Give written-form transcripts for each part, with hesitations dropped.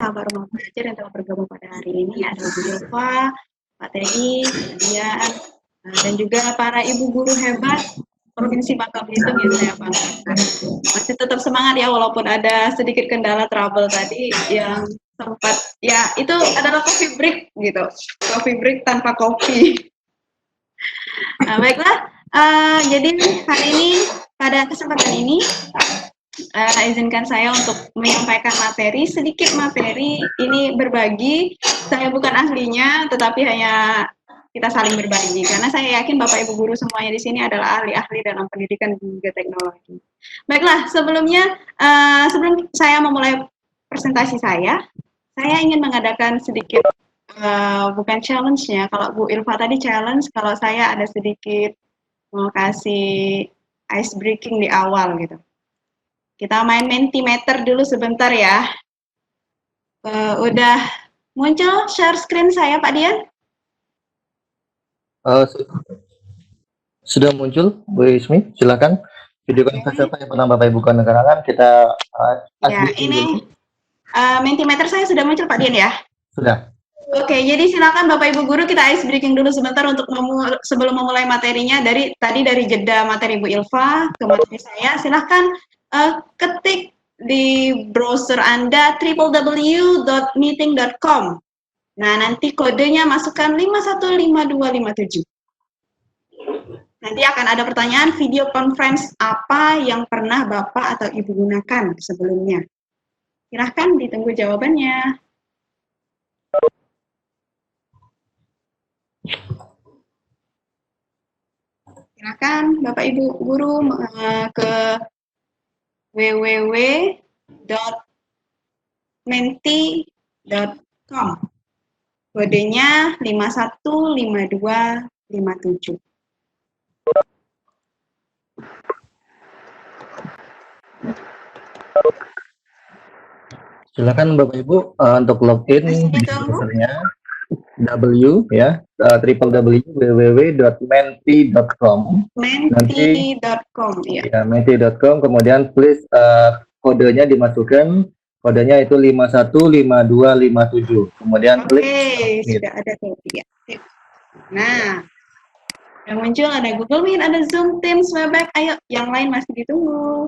sahabat rumah belajar yang telah bergabung pada hari ini. Ada Bu Ilva, Pak Teddy, Dian, dan juga para ibu guru hebat Provinsi Bangka Belitung yang saya banggakan. Masih tetap semangat ya, walaupun ada sedikit kendala trouble tadi yang sempat, ya itu adalah coffee break gitu, coffee break tanpa kopi. Nah, baiklah, jadi hari ini, pada kesempatan ini, izinkan saya untuk menyampaikan materi, sedikit materi ini berbagi. Saya bukan ahlinya, tetapi hanya kita saling berbagi. Karena saya yakin Bapak Ibu guru semuanya di sini adalah ahli-ahli dalam pendidikan dan juga teknologi. Baiklah, sebelumnya, sebelum saya memulai presentasi saya ingin mengadakan sedikit, bukan challenge-nya. Kalau Bu Ilva tadi challenge, kalau saya ada sedikit mau kasih ice breaking di awal gitu. Kita main Mentimeter dulu sebentar ya. Udah muncul share screen saya, Pak Dian? Sudah muncul, Bu Ismi. Silakan. Video konferensi apa yang pernah Bapak Ibu kedengaran, kita ya, ini Mentimeter saya sudah muncul, Pak Dian ya? Sudah. Oke, jadi silakan Bapak Ibu guru, kita ice breaking dulu sebentar untuk sebelum memulai materinya. Dari jeda materi Bu Ilva ke materi saya, silahkan ketik di browser Anda www.meeting.com. Nah, nanti kodenya masukkan 515257. Nanti akan ada pertanyaan video conference apa yang pernah Bapak atau Ibu gunakan sebelumnya. Silahkan ditunggu jawabannya. Silakan Bapak Ibu guru ke www.menti.com. Kodenya 515257. Silakan Bapak Ibu untuk login di browsernya www.menti.com. Menti.com ya. Menti.com, kemudian please kodenya dimasukkan, kodenya itu 515257. Kemudian klik sudah ada tuh ya. Nah, yang muncul ada Google Meet, ada Zoom, Teams, Webex. Ayo, yang lain masih ditunggu.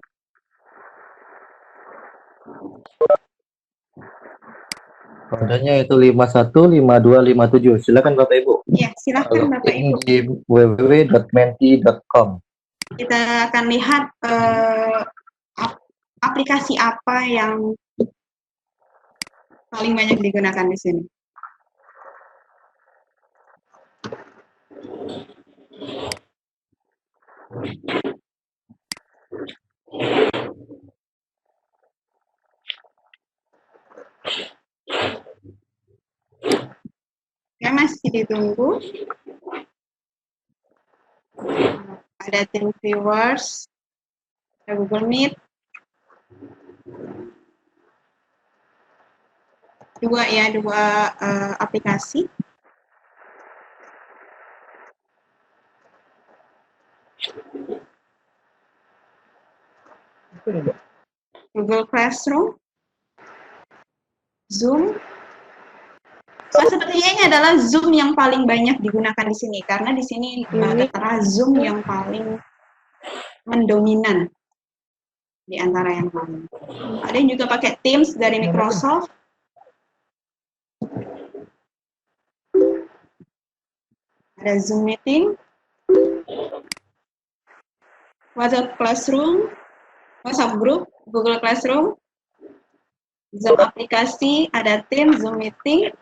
Kodenya itu 515257. Silakan Bapak Ibu. Ya, silakan Bapak Ibu. Di www.menti.com. Kita akan lihat aplikasi apa yang paling banyak digunakan di sini. Ya, masih ditunggu. Ada Team Viewers, ada Google Meet. Dua aplikasi. Google Classroom, Zoom. Sepertinya ini adalah Zoom yang paling banyak digunakan di sini, karena di sini ada Zoom yang paling mendominan di antara yang lain. Ada yang juga pakai Teams dari Microsoft. Ada Zoom Meeting, WhatsApp Classroom, WhatsApp Group, Google Classroom, Zoom aplikasi, ada Teams, Zoom Meeting.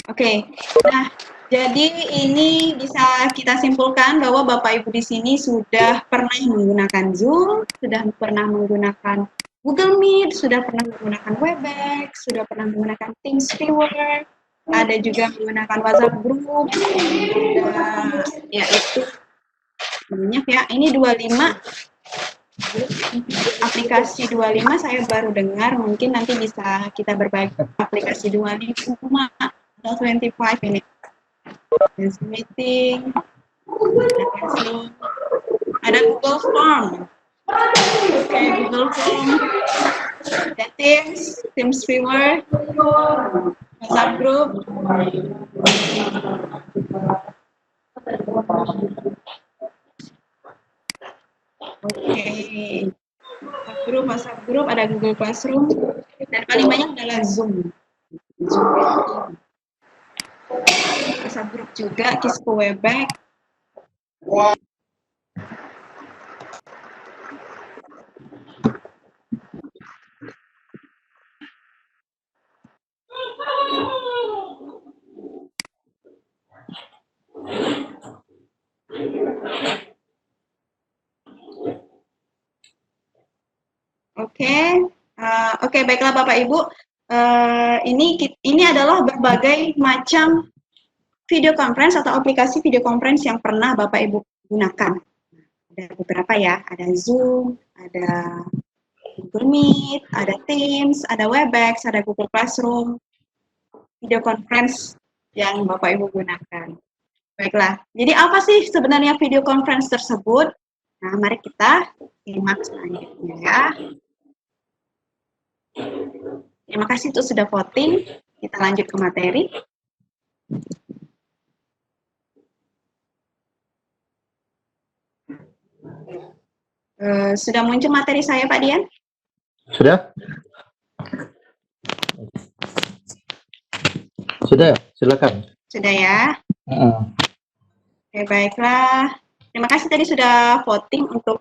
Oke, nah jadi ini bisa kita simpulkan bahwa Bapak Ibu di sini sudah pernah menggunakan Zoom, sudah pernah menggunakan Google Meet, sudah pernah menggunakan Webex, sudah pernah menggunakan Teams Viewer, ada juga menggunakan WhatsApp Group, ya itu banyak ya. Ini 25 aplikasi 25 saya baru dengar, mungkin nanti bisa kita berbagi aplikasi 25 atau 25 ini. Zoom Meeting, Ada Google Form. Oke, Google Form. Ada Teams Viewer, WhatsApp Group. Oke. WhatsApp Group, ada Google Classroom, dan paling banyak adalah Zoom. WhatsApp Group juga, Kisco Webex. Oke, baiklah Bapak Ibu. Ini adalah berbagai macam video conference atau aplikasi video conference yang pernah Bapak Ibu gunakan. Ada beberapa ya, ada Zoom, ada Google Meet, ada Teams, ada Webex, ada Google Classroom, video conference yang Bapak Ibu gunakan. Baiklah, jadi apa sih sebenarnya video conference tersebut? Nah, mari kita simak selanjutnya ya. Terima kasih untuk sudah voting. Kita lanjut ke materi. Sudah muncul materi saya, Pak Dian? Sudah? Sudah, silakan. Sudah ya? Oke, baiklah. Terima kasih tadi sudah voting untuk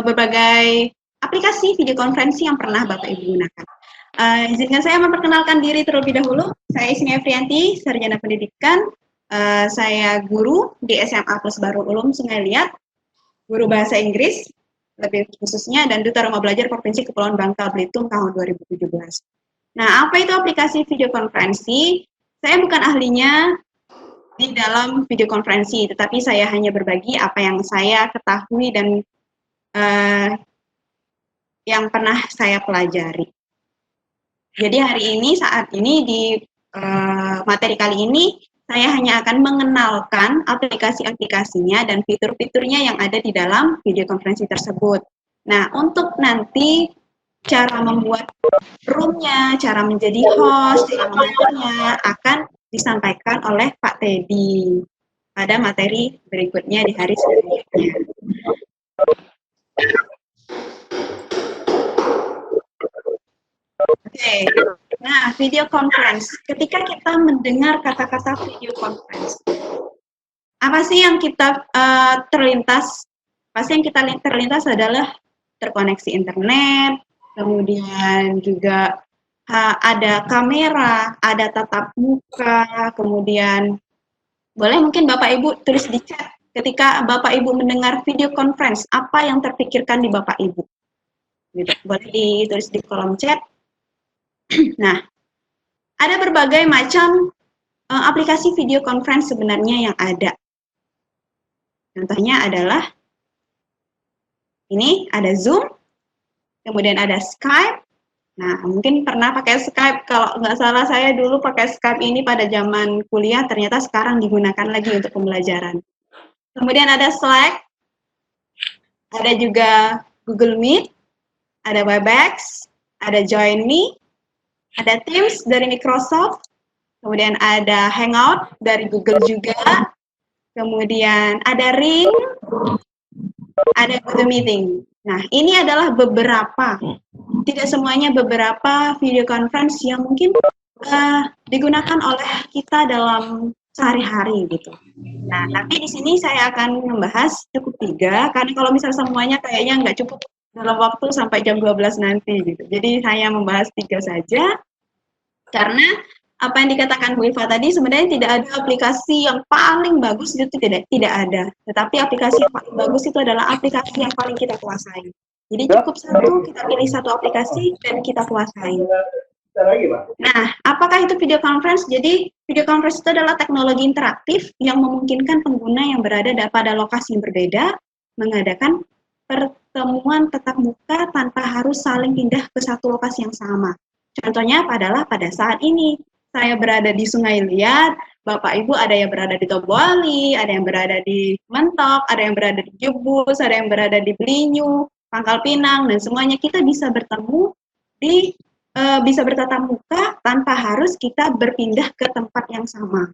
berbagai aplikasi video konferensi yang pernah Bapak Ibu gunakan. Izinkan saya memperkenalkan diri terlebih dahulu. Saya Isni Efrianti, Sarjana Pendidikan. Saya guru di SMA Plus Baru Ulum Sungai Liat, guru bahasa Inggris, lebih khususnya, dan Duta Rumah Belajar Provinsi Kepulauan Bangka Belitung tahun 2017. Nah, apa itu aplikasi video konferensi? Saya bukan ahlinya di dalam video konferensi, tetapi saya hanya berbagi apa yang saya ketahui dan yang pernah saya pelajari. Jadi saat ini di materi kali ini, saya hanya akan mengenalkan aplikasi-aplikasinya dan fitur-fiturnya yang ada di dalam video konferensi tersebut. Nah, untuk nanti cara membuat room-nya, cara menjadi host, cara mengaturnya akan disampaikan oleh Pak Teddy pada materi berikutnya di hari selanjutnya. Oke, nah video conference. Ketika kita mendengar kata-kata video conference, apa sih yang kita terlintas? Pasti yang kita terlintas adalah terkoneksi internet, kemudian juga ada kamera, ada tatap muka, kemudian boleh mungkin Bapak Ibu tulis di chat ketika Bapak Ibu mendengar video conference, apa yang terpikirkan di Bapak Ibu? Gitu. Boleh ditulis di kolom chat. Nah, ada berbagai macam aplikasi video conference sebenarnya yang ada. Contohnya adalah ini ada Zoom, kemudian ada Skype. Nah, mungkin pernah pakai Skype, kalau nggak salah saya dulu pakai Skype ini pada zaman kuliah, ternyata sekarang digunakan lagi untuk pembelajaran. Kemudian ada Slack, ada juga Google Meet, ada Webex, ada Join Me, ada Teams dari Microsoft, kemudian ada Hangout dari Google juga, kemudian ada Ring, ada Google Meeting. Nah, ini adalah beberapa, tidak semuanya, beberapa video conference yang mungkin digunakan oleh kita dalam sehari-hari gitu. Nah, tapi di sini saya akan membahas cukup 3, karena kalau misal semuanya kayaknya nggak cukup dalam waktu sampai jam 12 nanti gitu. Jadi saya membahas 3 saja, karena apa yang dikatakan Bu Iva tadi, sebenarnya tidak ada aplikasi yang paling bagus, itu tidak ada. Tetapi aplikasi yang paling bagus itu adalah aplikasi yang paling kita kuasai. Jadi cukup kita pilih satu aplikasi dan kita kuasai. Nah, apakah itu video conference? Jadi video conference itu adalah teknologi interaktif yang memungkinkan pengguna yang berada pada lokasi yang berbeda mengadakan pertemuan tatap muka tanpa harus saling pindah ke satu lokasi yang sama. Contohnya adalah pada saat ini saya berada di Sungai Liat, Bapak Ibu ada yang berada di Tobuali, ada yang berada di Mentok, ada yang berada di Jebus, ada yang berada di Belinyu, Pangkal Pinang, dan semuanya kita bisa bertemu bisa bertatap muka tanpa harus kita berpindah ke tempat yang sama.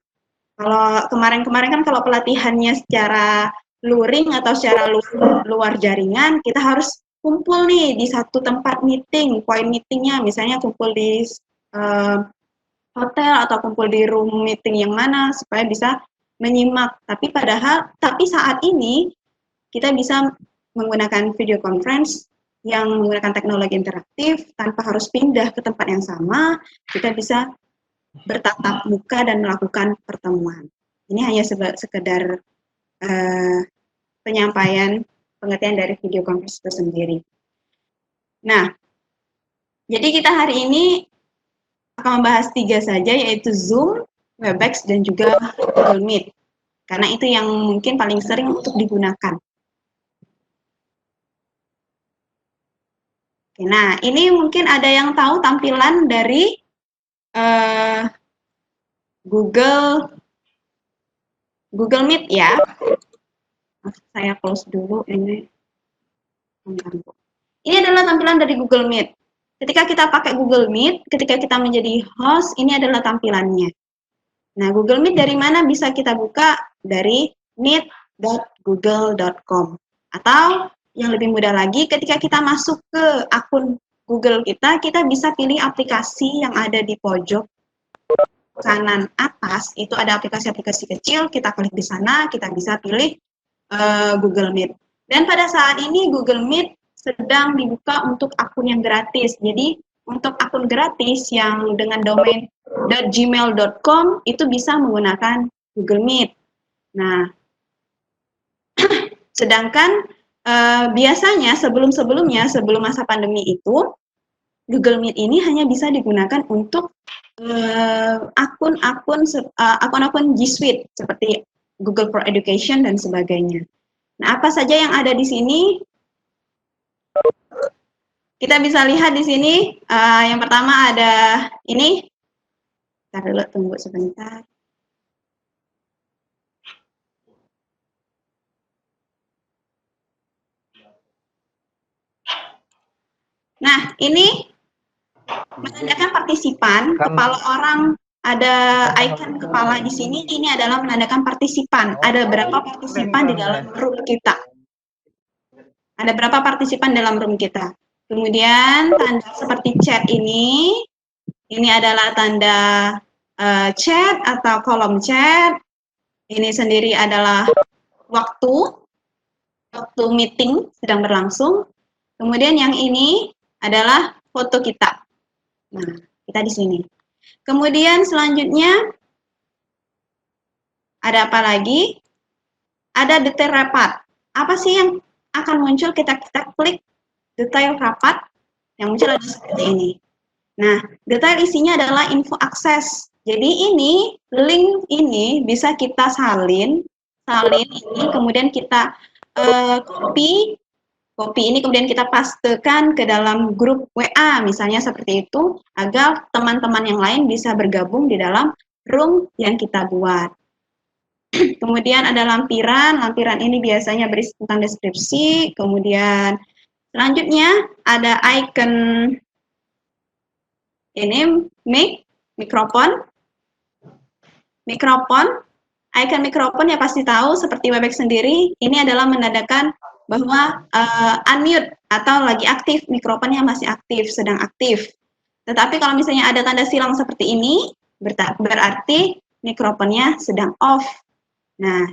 Kalau kemarin-kemarin kan kalau pelatihannya secara luring atau secara luar jaringan, kita harus kumpul nih di satu tempat meeting, point meetingnya misalnya kumpul di hotel atau kumpul di room meeting yang mana supaya bisa menyimak. Tapi saat ini kita bisa menggunakan video conference yang menggunakan teknologi interaktif tanpa harus pindah ke tempat yang sama, kita bisa bertatap muka dan melakukan pertemuan. Ini hanya sekedar penyampaian pengertian dari video conference itu sendiri. Nah, jadi kita hari ini akan membahas 3 saja, yaitu Zoom, Webex, dan juga Google Meet. Karena itu yang mungkin paling sering untuk digunakan. Oke, nah, ini mungkin ada yang tahu tampilan dari Google Meet ya. Saya close dulu ini. Ini adalah tampilan dari Google Meet. Ketika kita pakai Google Meet, ketika kita menjadi host, ini adalah tampilannya. Nah, Google Meet dari mana bisa kita buka? Dari meet.google.com. Atau yang lebih mudah lagi, ketika kita masuk ke akun Google kita bisa pilih aplikasi yang ada di pojok kanan atas. Itu ada aplikasi-aplikasi kecil, kita klik di sana, kita bisa pilih Google Meet. Dan pada saat ini Google Meet sedang dibuka untuk akun yang gratis. Jadi untuk akun gratis yang dengan domain .gmail.com itu bisa menggunakan Google Meet. Nah, sedangkan biasanya sebelum masa pandemi itu Google Meet ini hanya bisa digunakan untuk akun-akun G Suite seperti Google for Education dan sebagainya. Nah, apa saja yang ada di sini? Kita bisa lihat di sini, yang pertama ada ini. Ntar dulu, tunggu sebentar. Nah, ini menandakan partisipan, kepala orang, ada icon kepala di sini, ini adalah menandakan partisipan. Ada berapa partisipan di dalam room kita. Ada berapa partisipan dalam room kita. Kemudian tanda seperti chat ini adalah tanda chat atau kolom chat. Ini sendiri adalah waktu meeting sedang berlangsung. Kemudian yang ini adalah foto kita. Nah, kita di sini. Kemudian selanjutnya ada apa lagi? Ada detail rapat. Apa sih yang akan muncul kita klik detail rapat? Yang muncul ada seperti ini. Nah, detail isinya adalah info akses. Jadi ini link ini bisa kita salin ini, kemudian kita copy ini kemudian kita pastekan ke dalam grup WA misalnya seperti itu, agar teman-teman yang lain bisa bergabung di dalam room yang kita buat. Kemudian ada lampiran ini biasanya berisi tentang deskripsi. Kemudian selanjutnya ada icon ini mikrofon. Icon mikrofon ya pasti tahu seperti Webex sendiri, ini adalah menandakan bahwa unmute atau lagi aktif, mikrofonnya masih aktif, sedang aktif. Tetapi kalau misalnya ada tanda silang seperti ini, berarti mikrofonnya sedang off. Nah,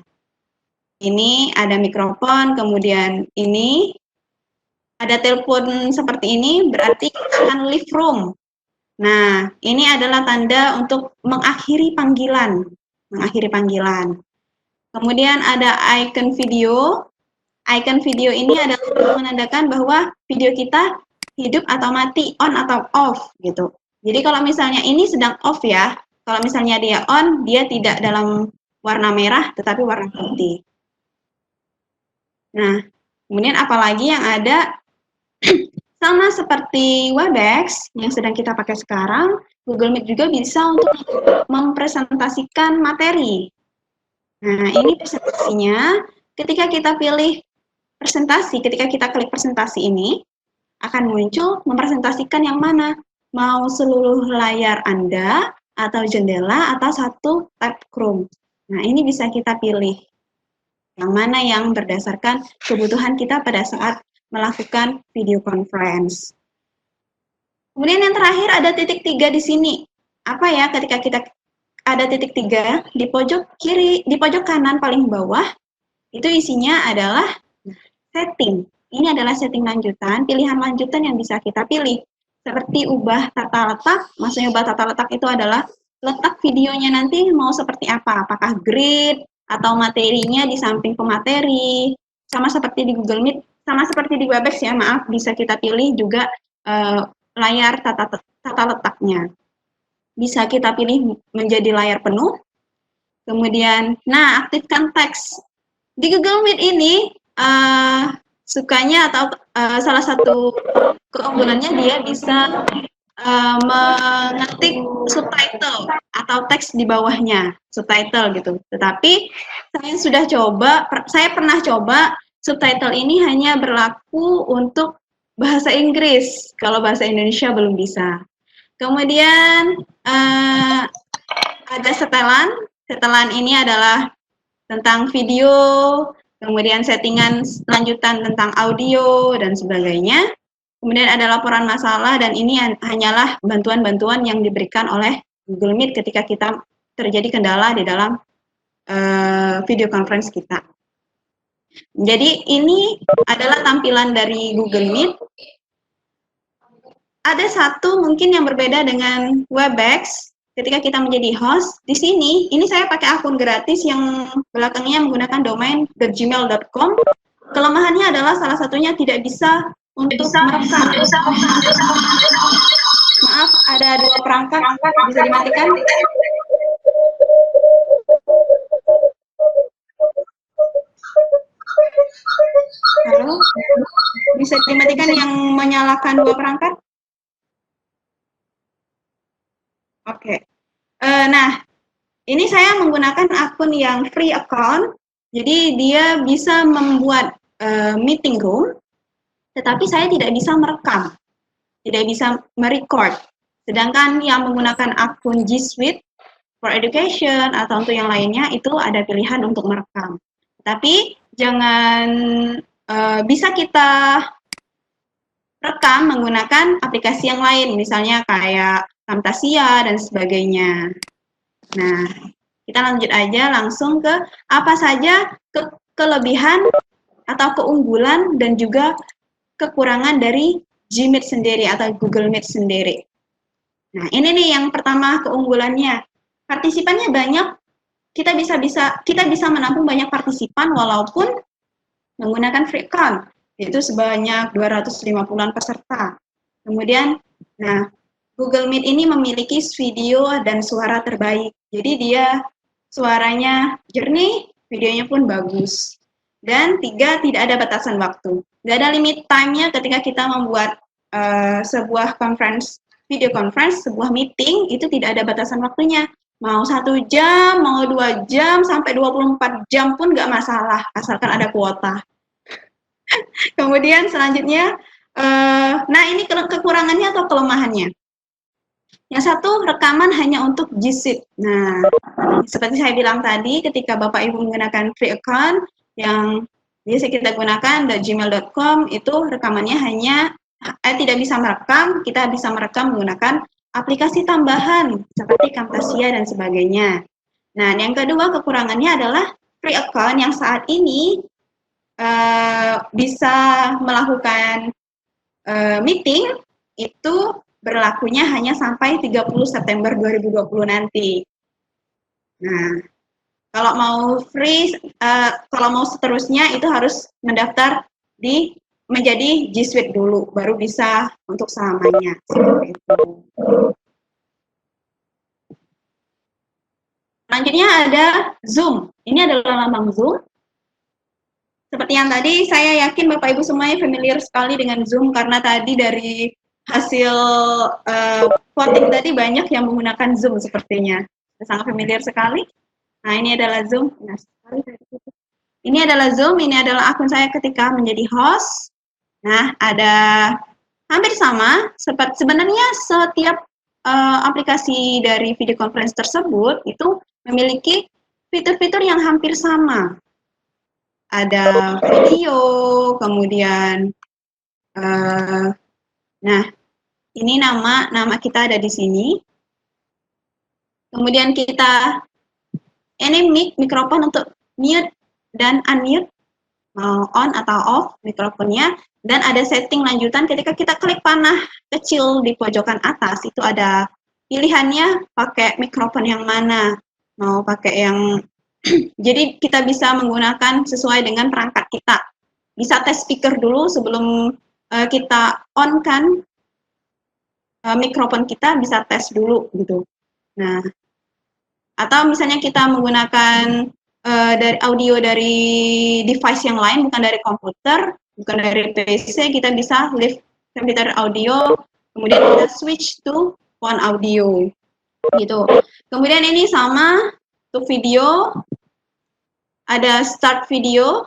ini ada mikrofon, kemudian ini ada telepon seperti ini, berarti kita akan leave room. Nah, ini adalah tanda untuk mengakhiri panggilan. Kemudian ada icon video. Icon video ini adalah menandakan bahwa video kita hidup atau mati, on atau off gitu. Jadi kalau misalnya ini sedang off ya, kalau misalnya dia on, dia tidak dalam warna merah tetapi warna putih. Nah, kemudian apalagi yang ada sama seperti Webex yang sedang kita pakai sekarang, Google Meet juga bisa untuk mempresentasikan materi. Nah, ini presentasinya. Ketika kita pilih presentasi, ketika kita klik presentasi ini, akan muncul mempresentasikan yang mana. Mau seluruh layar Anda, atau jendela, atau satu tab Chrome. Nah, ini bisa kita pilih. Yang mana yang berdasarkan kebutuhan kita pada saat melakukan video conference. Kemudian yang terakhir ada titik 3 di sini. Apa ya ketika kita ada titik 3 di pojok kiri, di pojok kanan paling bawah, itu isinya adalah setting. Ini adalah setting lanjutan, pilihan lanjutan yang bisa kita pilih. Seperti ubah tata letak, maksudnya ubah tata letak itu adalah letak videonya nanti mau seperti apa, apakah grid, atau materinya di samping pemateri, sama seperti di Google Meet, sama seperti di Webex ya, maaf, bisa kita pilih juga layar tata letaknya. Bisa kita pilih menjadi layar penuh, kemudian, nah, aktifkan teks. Di Google Meet ini, sukanya atau salah satu keunggulannya dia bisa mengetik subtitle atau teks di bawahnya, subtitle gitu. Tetapi saya pernah coba subtitle ini hanya berlaku untuk bahasa Inggris, kalau bahasa Indonesia belum bisa. Kemudian ada setelan. Setelan ini adalah tentang video, kemudian settingan lanjutan tentang audio, dan sebagainya. Kemudian ada laporan masalah, dan ini hanyalah bantuan-bantuan yang diberikan oleh Google Meet ketika kita terjadi kendala di dalam video conference kita. Jadi ini adalah tampilan dari Google Meet. Ada satu mungkin yang berbeda dengan Webex. Ketika kita menjadi host, di sini, ini saya pakai akun gratis yang belakangnya menggunakan domain gmail.com. Kelemahannya adalah salah satunya tidak bisa untuk merekam. Maaf, ada 2 perangkat, bisa dimatikan. Halo, bisa dimatikan yang menyalakan 2 perangkat? Oke. Nah, ini saya menggunakan akun yang free account, jadi dia bisa membuat meeting room, tetapi saya tidak bisa merekam, tidak bisa merecord. Sedangkan yang menggunakan akun G Suite for Education atau untuk yang lainnya itu ada pilihan untuk merekam. Tapi jangan bisa kita rekam menggunakan aplikasi yang lain, misalnya kayak Camtasia dan sebagainya. Nah, kita lanjut aja langsung ke apa saja kelebihan atau keunggulan dan juga kekurangan dari Gmeet sendiri atau Google Meet sendiri. Nah, ini nih yang pertama keunggulannya. Partisipannya banyak, kita bisa menampung banyak partisipan walaupun menggunakan free account, yaitu sebanyak 250-an peserta. Kemudian, nah, Google Meet ini memiliki video dan suara terbaik. Jadi dia suaranya jernih, videonya pun bagus. Dan 3, tidak ada batasan waktu. Tidak ada limit time-nya ketika kita membuat sebuah video conference, sebuah meeting, itu tidak ada batasan waktunya. Mau 1 jam, mau 2 jam, sampai 24 jam pun nggak masalah, asalkan ada kuota. Kemudian selanjutnya, nah ini kekurangannya atau kelemahannya. Yang satu, rekaman hanya untuk G Suite. Nah, seperti saya bilang tadi, ketika Bapak Ibu menggunakan free account, yang biasa kita gunakan, gmail.com, itu rekamannya hanya, tidak bisa merekam, kita bisa merekam menggunakan aplikasi tambahan, seperti Camtasia dan sebagainya. Nah, yang kedua, kekurangannya adalah free account yang saat ini bisa melakukan meeting, itu berlakunya hanya sampai 30 September 2020 nanti. Nah, kalau mau free, kalau mau seterusnya itu harus mendaftar menjadi G Suite dulu, baru bisa untuk selamanya. Seperti itu. Selanjutnya ada Zoom. Ini adalah lambang Zoom. Seperti yang tadi, saya yakin Bapak Ibu semuanya familiar sekali dengan Zoom karena tadi dari hasil voting tadi banyak yang menggunakan Zoom sepertinya. Sangat familiar sekali. Nah, ini adalah Zoom. Nah, ini adalah Zoom, ini adalah akun saya ketika menjadi host. Nah, ada hampir sama, sebenarnya setiap aplikasi dari video conference tersebut itu memiliki fitur-fitur yang hampir sama. Ada video, kemudian nah, ini nama kita ada di sini. Kemudian kita ini mikrofon untuk mute dan unmute, mau on atau off mikrofonnya, dan ada setting lanjutan ketika kita klik panah kecil di pojokan atas, itu ada pilihannya pakai mikrofon yang mana, mau pakai yang jadi kita bisa menggunakan sesuai dengan perangkat kita. Bisa tes speaker dulu sebelum kita on kan mikrofon kita, bisa tes dulu gitu. Nah, atau misalnya kita menggunakan dari audio dari device yang lain, bukan dari komputer, bukan dari PC, kita bisa live computer audio, kemudian kita switch to phone audio, gitu. Kemudian ini sama untuk video, ada start videonya,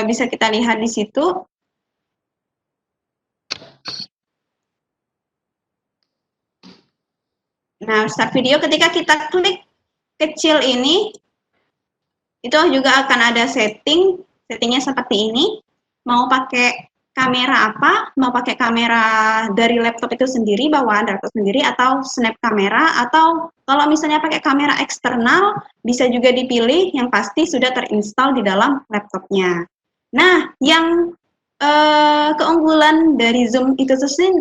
bisa kita lihat di situ. Nah, start video ketika kita klik kecil ini, itu juga akan ada settingnya seperti ini. Mau pakai kamera apa, mau pakai kamera dari laptop itu sendiri, bawaan laptop sendiri, atau snap kamera, atau kalau misalnya pakai kamera eksternal, bisa juga dipilih yang pasti sudah terinstall di dalam laptopnya. Nah, yang keunggulan dari Zoom itu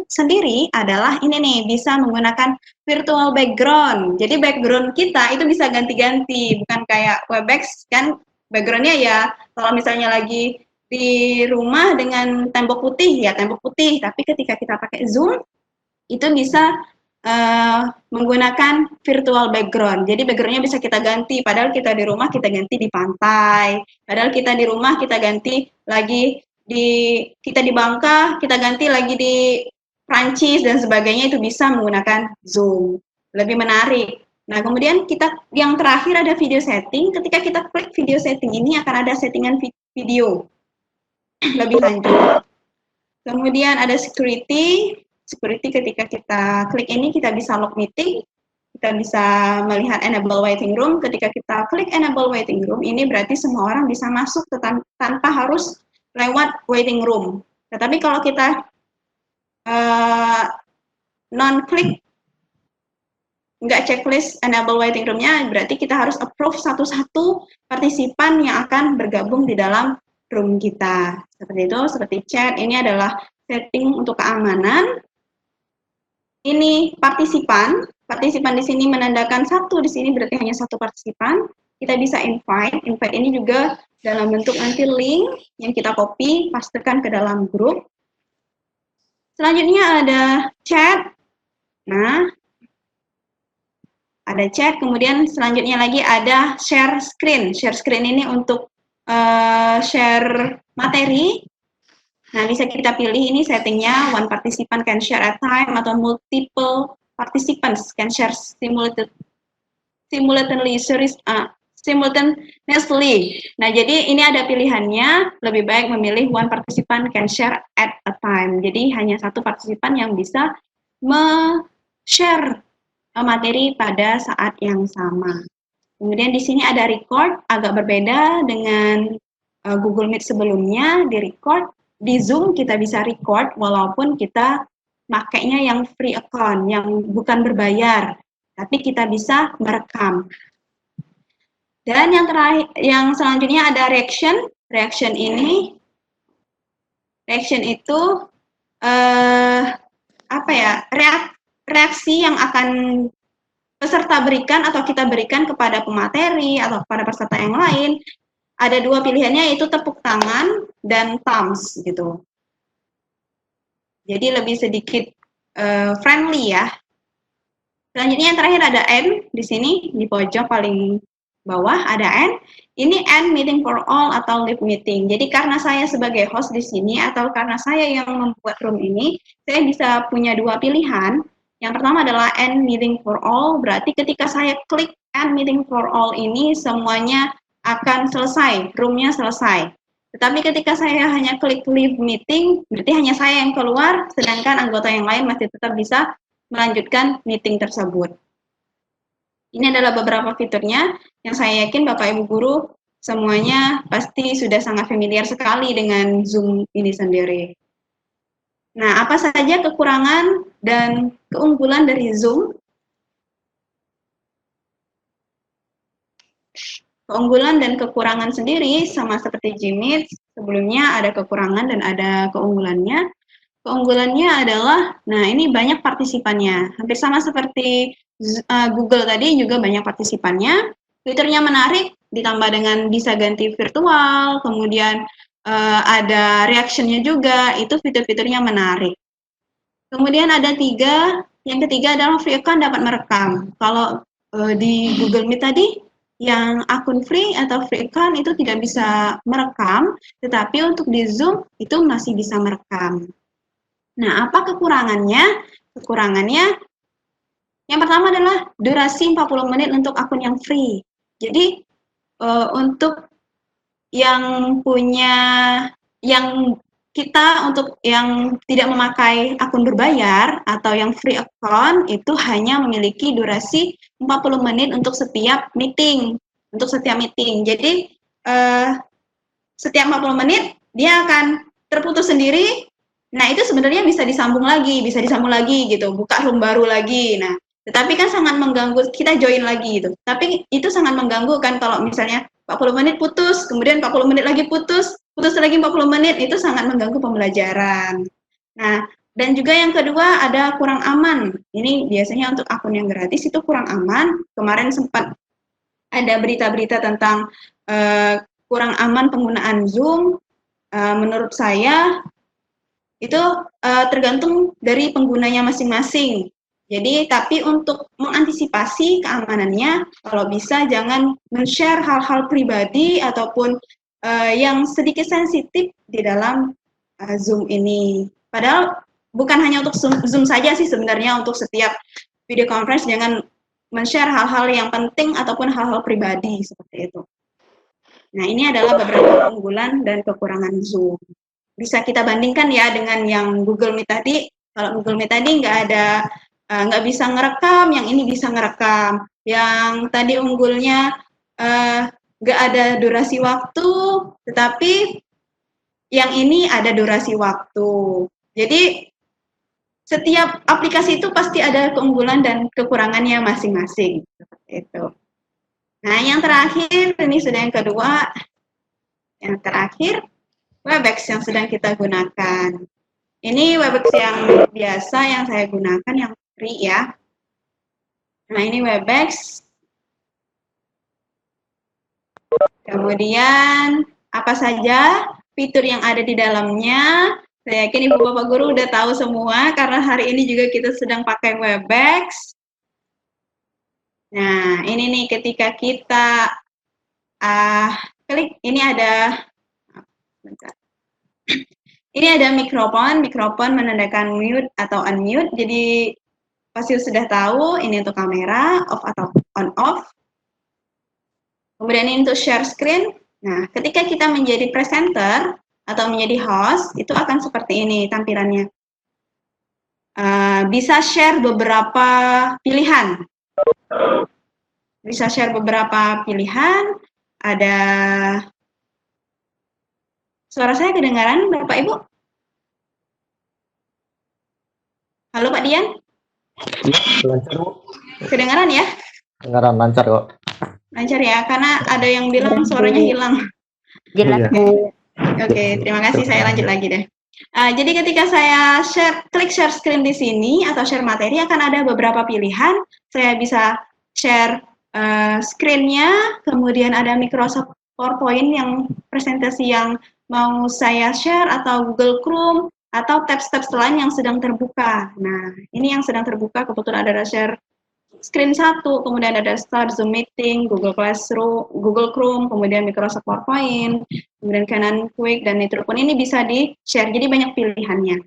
sendiri adalah ini nih, bisa menggunakan virtual background. Jadi background kita itu bisa ganti-ganti, bukan kayak Webex kan backgroundnya ya kalau misalnya lagi di rumah dengan tembok putih ya tembok putih, tapi ketika kita pakai Zoom itu bisa menggunakan virtual background. Jadi backgroundnya bisa kita ganti, padahal kita di rumah kita ganti di pantai, padahal kita di rumah kita ganti lagi kita di Bangka, kita ganti lagi di Prancis dan sebagainya, itu bisa menggunakan Zoom. Lebih menarik. Nah, kemudian yang terakhir ada video setting. Ketika kita klik video setting ini akan ada settingan video lebih lanjut. Kemudian ada security ketika kita klik ini kita bisa log meeting, kita bisa melihat enable waiting room. Ketika kita klik enable waiting room, ini berarti semua orang bisa masuk tanpa harus lewat waiting room. Tetapi kalau kita non-klik, nggak checklist enable waiting room-nya, berarti kita harus approve satu-satu partisipan yang akan bergabung di dalam room kita. Seperti itu, seperti chat, ini adalah setting untuk keamanan. Ini partisipan di sini menandakan satu, di sini berarti hanya satu partisipan. Kita bisa invite ini juga dalam bentuk nanti link yang kita copy, pastekan ke dalam grup. Selanjutnya ada chat. Nah, ada chat, kemudian selanjutnya lagi ada share screen. Share screen ini untuk share materi. Nah, bisa kita pilih ini settingnya, one participant can share at time, atau multiple participants can share simultaneously. Nah, jadi ini ada pilihannya, lebih baik memilih one participant can share at a time. Jadi hanya satu partisipan yang bisa share materi pada saat yang sama. Kemudian di sini ada record, agak berbeda dengan Google Meet sebelumnya. Di record, di Zoom kita bisa record walaupun kita makainya yang free account, yang bukan berbayar, tapi kita bisa merekam. Dan yang terakhir, yang selanjutnya ada reaction. Reaction itu reaksi yang akan peserta berikan atau kita berikan kepada pemateri atau kepada peserta yang lain. Ada dua pilihannya, yaitu tepuk tangan dan thumbs gitu. Jadi lebih sedikit friendly ya. Selanjutnya yang terakhir ada M di sini di pojok paling bawah ada N. Ini N meeting for all atau live meeting. Jadi karena saya sebagai host di sini atau karena saya yang membuat room ini, saya bisa punya dua pilihan. Yang pertama adalah N meeting for all, berarti ketika saya klik N meeting for all ini semuanya akan selesai, roomnya selesai. Tetapi ketika saya hanya klik leave meeting, berarti hanya saya yang keluar, sedangkan anggota yang lain masih tetap bisa melanjutkan meeting tersebut. Ini adalah beberapa fiturnya yang saya yakin Bapak Ibu Guru semuanya pasti sudah sangat familiar sekali dengan Zoom ini sendiri. Nah, apa saja kekurangan dan keunggulan dari Zoom? Keunggulan dan kekurangan sendiri sama seperti Gmeet, sebelumnya ada kekurangan dan ada keunggulannya. Keunggulannya adalah, nah ini banyak partisipannya, hampir sama seperti Google tadi juga banyak partisipannya. Fiturnya menarik, ditambah dengan bisa ganti virtual, kemudian ada reaction-nya juga, itu fitur-fiturnya menarik. Kemudian ada yang ketiga adalah free account dapat merekam. Kalau di Google Meet tadi, yang akun free atau free account itu tidak bisa merekam, tetapi untuk di Zoom itu masih bisa merekam. Nah, apa kekurangannya? Kekurangannya yang pertama adalah durasi 40 menit untuk akun yang free. Jadi untuk yang untuk yang tidak memakai akun berbayar atau yang free account itu hanya memiliki durasi 40 menit untuk setiap meeting. Jadi setiap 40 menit dia akan terputus sendiri. Nah, itu sebenarnya bisa disambung lagi gitu, buka room baru lagi. Nah, tetapi kan sangat mengganggu, kita join lagi gitu. Tapi itu sangat mengganggu kan kalau misalnya 40 menit putus, kemudian 40 menit lagi putus lagi 40 menit, itu sangat mengganggu pembelajaran. Nah, dan juga yang kedua ada kurang aman. Ini biasanya untuk akun yang gratis itu kurang aman. Kemarin sempat ada berita-berita tentang kurang aman penggunaan Zoom. Menurut saya itu tergantung dari penggunanya masing-masing. Jadi, tapi untuk mengantisipasi keamanannya, kalau bisa jangan men-share hal-hal pribadi ataupun yang sedikit sensitif di dalam Zoom ini. Padahal bukan hanya untuk Zoom saja sih sebenarnya, untuk setiap video conference jangan men-share hal-hal yang penting ataupun hal-hal pribadi seperti itu. Nah, ini adalah beberapa keunggulan dan kekurangan Zoom. Bisa kita bandingkan ya dengan yang Google Meet tadi. Kalau Google Meet tadi nggak bisa ngerekam, yang ini bisa ngerekam. Yang tadi unggulnya nggak ada durasi waktu, tetapi yang ini ada durasi waktu. Jadi setiap aplikasi itu pasti ada keunggulan dan kekurangannya masing-masing. Seperti itu. Nah, yang terakhir, ini sudah yang kedua. Yang terakhir, Webex yang sedang kita gunakan. Ini Webex yang biasa yang saya gunakan, yang free ya. Nah, ini Webex. Kemudian, apa saja fitur yang ada di dalamnya. Saya yakin Ibu Bapak Guru udah tahu semua, karena hari ini juga kita sedang pakai Webex. Nah, ini nih ketika kita klik, ini ada bentar. Ini ada mikrofon menandakan mute atau unmute. Jadi pasti sudah tahu ini untuk kamera off atau on off. Kemudian ini untuk share screen. Nah, ketika kita menjadi presenter atau menjadi host, itu akan seperti ini tampilannya. Bisa share beberapa pilihan. Ada suara saya kedengaran, Bapak Ibu? Halo Pak Dian? Lancar, Bu. Kedengaran ya? Kedengaran lancar kok. Lancar ya, karena ada yang bilang suaranya hilang. Jelas, Bu. Oke, terima kasih. Saya lanjut lagi deh. Jadi ketika saya klik share screen di sini atau share materi, akan ada beberapa pilihan. Saya bisa share screen-nya, kemudian ada Microsoft PowerPoint yang presentasi yang mau saya share, atau Google Chrome, atau tab-tab lain yang sedang terbuka. Nah, ini yang sedang terbuka, kebetulan ada share screen 1, kemudian ada Start Zoom Meeting, Google Classroom, Google Chrome, kemudian Microsoft PowerPoint, kemudian Canon Quick, dan Nitrofon. Ini bisa di-share, jadi banyak pilihannya.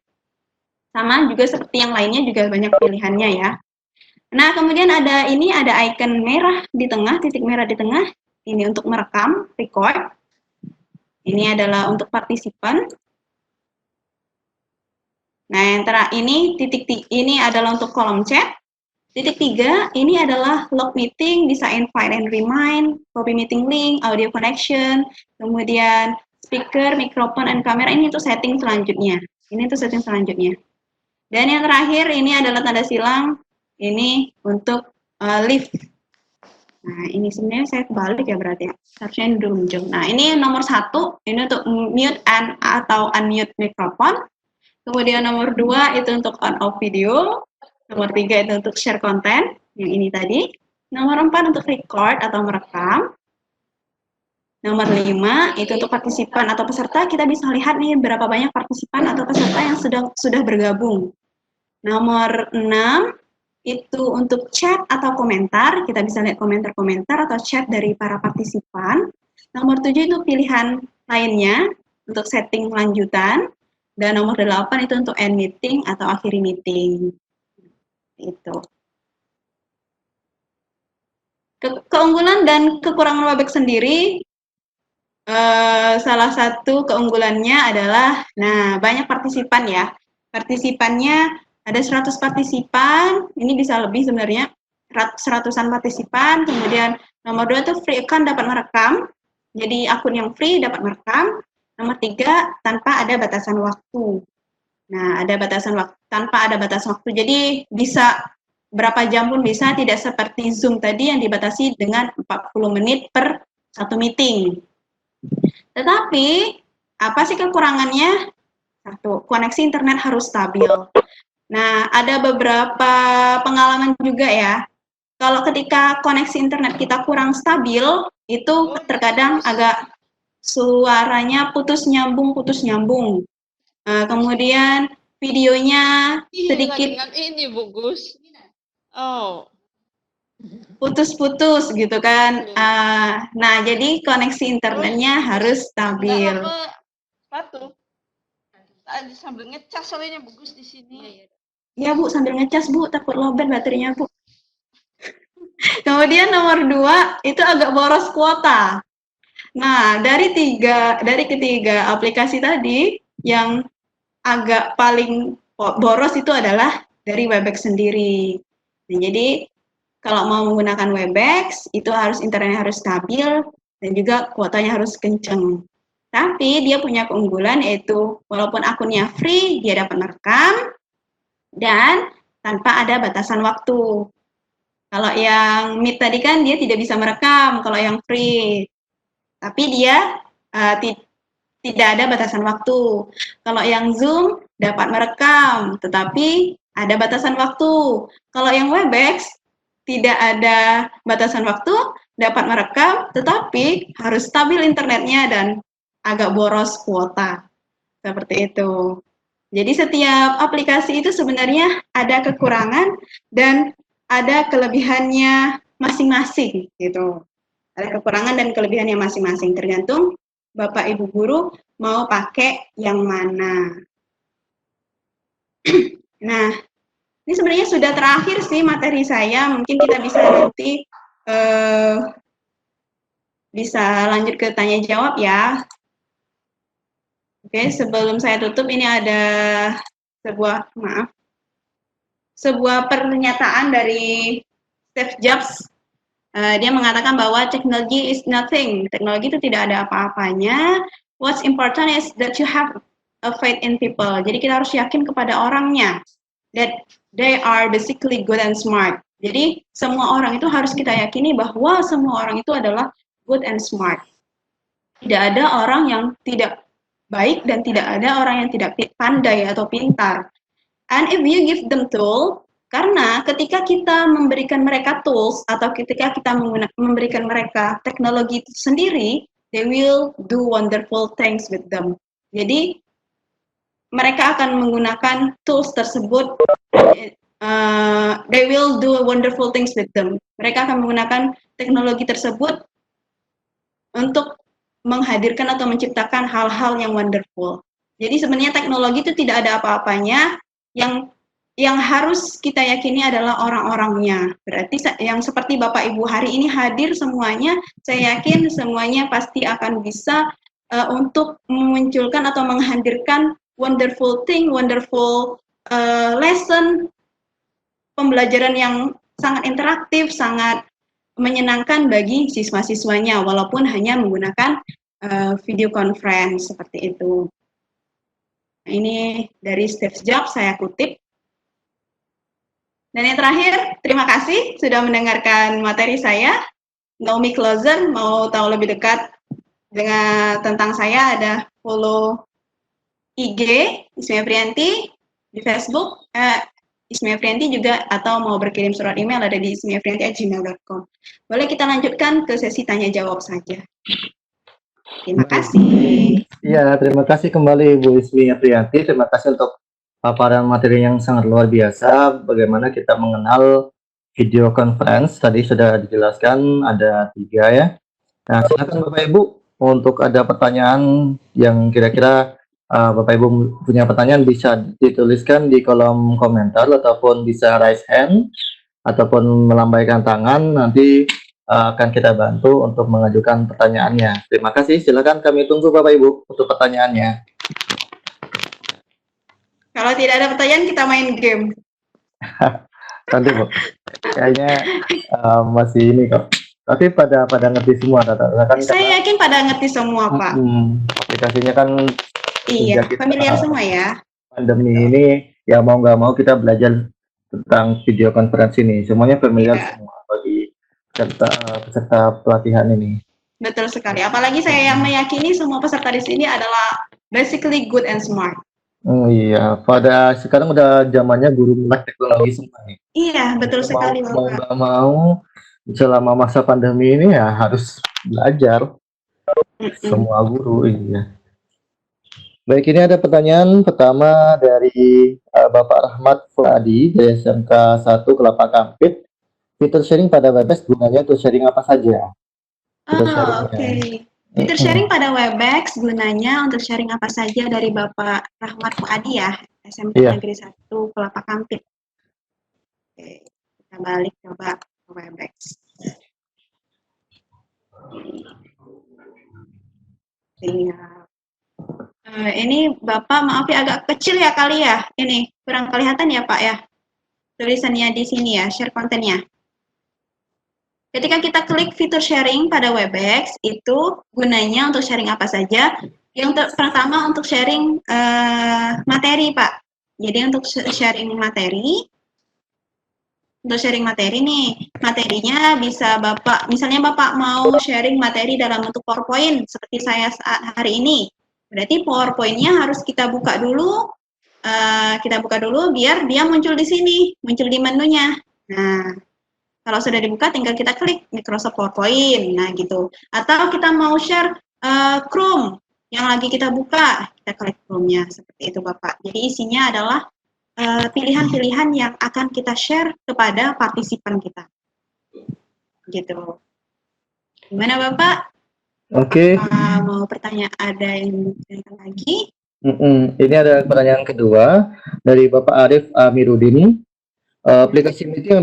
Sama juga seperti yang lainnya juga banyak pilihannya ya. Nah, kemudian ada icon merah di tengah, titik merah di tengah. Ini untuk merekam, record. Ini adalah untuk partisipan. Nah, yang ini ini adalah untuk kolom chat. Titik 3, ini adalah log meeting, bisa invite and remind, copy meeting link, audio connection, kemudian speaker, mikrofon, dan kamera. Ini untuk setting selanjutnya. Ini untuk setting selanjutnya. Dan yang terakhir ini adalah tanda silang, ini untuk live. Nah, ini sebenarnya saya kebalik ya berarti ya. Harusnya ini dulu muncul. Nah, ini nomor 1, ini untuk mute atau unmute mikrofon. Kemudian nomor 2 itu untuk on off video. Nomor 3 itu untuk share konten, yang ini tadi. Nomor 4 untuk record atau merekam. Nomor 5 itu untuk partisipan atau peserta. Kita bisa lihat nih berapa banyak partisipan atau peserta yang sudah bergabung. Nomor 6 itu untuk chat atau komentar. Kita bisa lihat komentar-komentar atau chat dari para partisipan. Nomor 7 itu pilihan lainnya untuk setting lanjutan. Dan nomor 8 itu untuk end meeting atau akhiri meeting. Itu. Keunggulan dan kekurangan Webex sendiri, salah satu keunggulannya adalah, nah, banyak partisipan ya. Partisipannya ada 100 partisipan, ini bisa lebih sebenarnya, seratusan partisipan. Kemudian nomor 2 itu free account dapat merekam, jadi akun yang free dapat merekam. Nomor 3, tanpa ada batasan waktu. Nah, ada batasan waktu, tanpa ada batasan waktu, jadi bisa berapa jam pun bisa, tidak seperti Zoom tadi yang dibatasi dengan 40 menit per satu meeting. Tetapi, apa sih kekurangannya? 1, koneksi internet harus stabil. Nah, ada beberapa pengalaman juga ya. Kalau ketika koneksi internet kita kurang stabil, itu terkadang agak suaranya putus nyambung. Kemudian videonya sedikit dengan ini Bu Gus. Oh. putus-putus gitu kan. Nah, jadi koneksi internetnya harus stabil. Sepatu. Tadi sambil ngecas soalnya Bu Gus di sini. Ya Bu, sambil ngecas Bu, takut lowbat baterainya Bu. Kemudian nomor 2 itu agak boros kuota. Nah, dari ketiga aplikasi tadi, yang agak paling boros itu adalah dari Webex sendiri. Nah, jadi kalau mau menggunakan Webex, itu internetnya harus stabil dan juga kuotanya harus kenceng. Tapi dia punya keunggulan, yaitu walaupun akunnya free, dia dapat merekam dan tanpa ada batasan waktu. Kalau yang Meet tadi kan dia tidak bisa merekam kalau yang free. Tapi dia tidak ada batasan waktu. Kalau yang Zoom dapat merekam, tetapi ada batasan waktu. Kalau yang Webex tidak ada batasan waktu, dapat merekam, tetapi harus stabil internetnya dan agak boros kuota. Seperti itu. Jadi setiap aplikasi itu sebenarnya ada kekurangan dan ada kelebihannya masing-masing gitu. Ada kekurangan dan kelebihannya masing-masing, tergantung Bapak Ibu guru mau pakai yang mana. Nah, ini sebenarnya sudah terakhir sih materi saya. Mungkin kita bisa nanti bisa lanjut ke tanya jawab ya. Oke, sebelum saya tutup ini ada sebuah pernyataan dari Steve Jobs. Dia mengatakan bahwa technology is nothing. Teknologi itu tidak ada apa-apanya. What's important is that you have a faith in people. Jadi kita harus yakin kepada orangnya. That they are basically good and smart. Jadi semua orang itu harus kita yakini bahwa semua orang itu adalah good and smart. Tidak ada orang yang tidak baik dan tidak ada orang yang tidak pandai atau pintar. And if you give them tool, karena ketika kita memberikan mereka tools atau ketika kita memberikan mereka teknologi itu sendiri, they will do wonderful things with them. Jadi mereka akan menggunakan tools tersebut they will do wonderful things with them. Mereka akan menggunakan teknologi tersebut untuk menghadirkan atau menciptakan hal-hal yang wonderful. Jadi sebenarnya teknologi itu tidak ada apa-apanya, yang harus kita yakini adalah orang-orangnya. Berarti yang seperti Bapak Ibu hari ini hadir semuanya, saya yakin semuanya pasti akan bisa untuk memunculkan atau menghadirkan wonderful thing, wonderful lesson, pembelajaran yang sangat interaktif, sangat menyenangkan bagi siswa-siswanya, walaupun hanya menggunakan video conference seperti itu. Nah, ini dari Steve Jobs saya kutip. Dan yang terakhir, terima kasih sudah mendengarkan materi saya. Naomi Closer, mau tahu lebih dekat tentang saya, ada follow IG Ismia Priyanti, di Facebook Ismia Priyanti juga, atau mau berkirim surat email ada di ismiapriyanti@gmail.com. Boleh kita lanjutkan ke sesi tanya jawab saja. Terima kasih. Ya, terima kasih kembali Ibu Ismia Priyanti. Terima kasih untuk paparan materi yang sangat luar biasa. Bagaimana kita mengenal video conference, tadi sudah dijelaskan ada 3 ya. Nah, silakan Bapak Ibu untuk ada pertanyaan yang kira-kira Bapak Ibu punya pertanyaan, bisa dituliskan di kolom komentar ataupun bisa raise hand ataupun melambaikan tangan. Nanti akan kita bantu untuk mengajukan pertanyaannya. Terima kasih. Silakan, kami tunggu Bapak Ibu untuk pertanyaannya. Kalau tidak ada pertanyaan, kita main game. Nanti Bu, kayaknya masih ini kok. Tapi pada ngerti semua kan? Saya yakin pada ngerti semua Pak. Aplikasinya kan iya, familiar semua ya. Pandemi ini ya mau nggak mau kita belajar tentang video conference ini. Semuanya familiar semua bagi peserta pelatihan ini. Betul sekali. Apalagi saya yang meyakini semua peserta di sini adalah basically good and smart. Iya, pada sekarang udah zamannya guru melek teknologi semua nih. Iya, betul sekali Bapak. Mau nggak mau selama masa pandemi ini ya harus belajar. Semua guru, iya. Baik, ini ada pertanyaan pertama dari Bapak Rahmat Fuadi dari SMK 1 Kelapa Kampit. Fitur sharing pada Webex gunanya untuk sharing apa saja? Oke. Fitur sharing pada Webex gunanya untuk sharing apa saja dari Bapak Rahmat Fuadi ya, SMK Negeri 1 Kelapa Kampit. Oke, kita balik coba ke Webex. Ini Bapak maaf ya agak kecil ya kali ya, ini kurang kelihatan ya Pak ya, tulisannya di sini ya, share kontennya. Ketika kita klik fitur sharing pada Webex, itu gunanya untuk sharing apa saja? Yang pertama untuk sharing materi Pak. Jadi untuk sharing materi, nih, materinya bisa Bapak, misalnya Bapak mau sharing materi dalam bentuk PowerPoint seperti saya saat hari ini. Berarti PowerPoint-nya harus kita buka dulu biar dia muncul di sini, muncul di menunya. Nah, kalau sudah dibuka tinggal kita klik Microsoft PowerPoint, nah gitu. Atau kita mau share Chrome yang lagi kita buka, kita klik Chrome-nya, seperti itu Bapak. Jadi isinya adalah pilihan-pilihan yang akan kita share kepada partisipan kita. Gitu. Gimana Bapak? Oke. Mau pertanyaan, ada yang bertanya lagi? Ini ada pertanyaan kedua dari Bapak Arif Amiruddin. Aplikasi meeting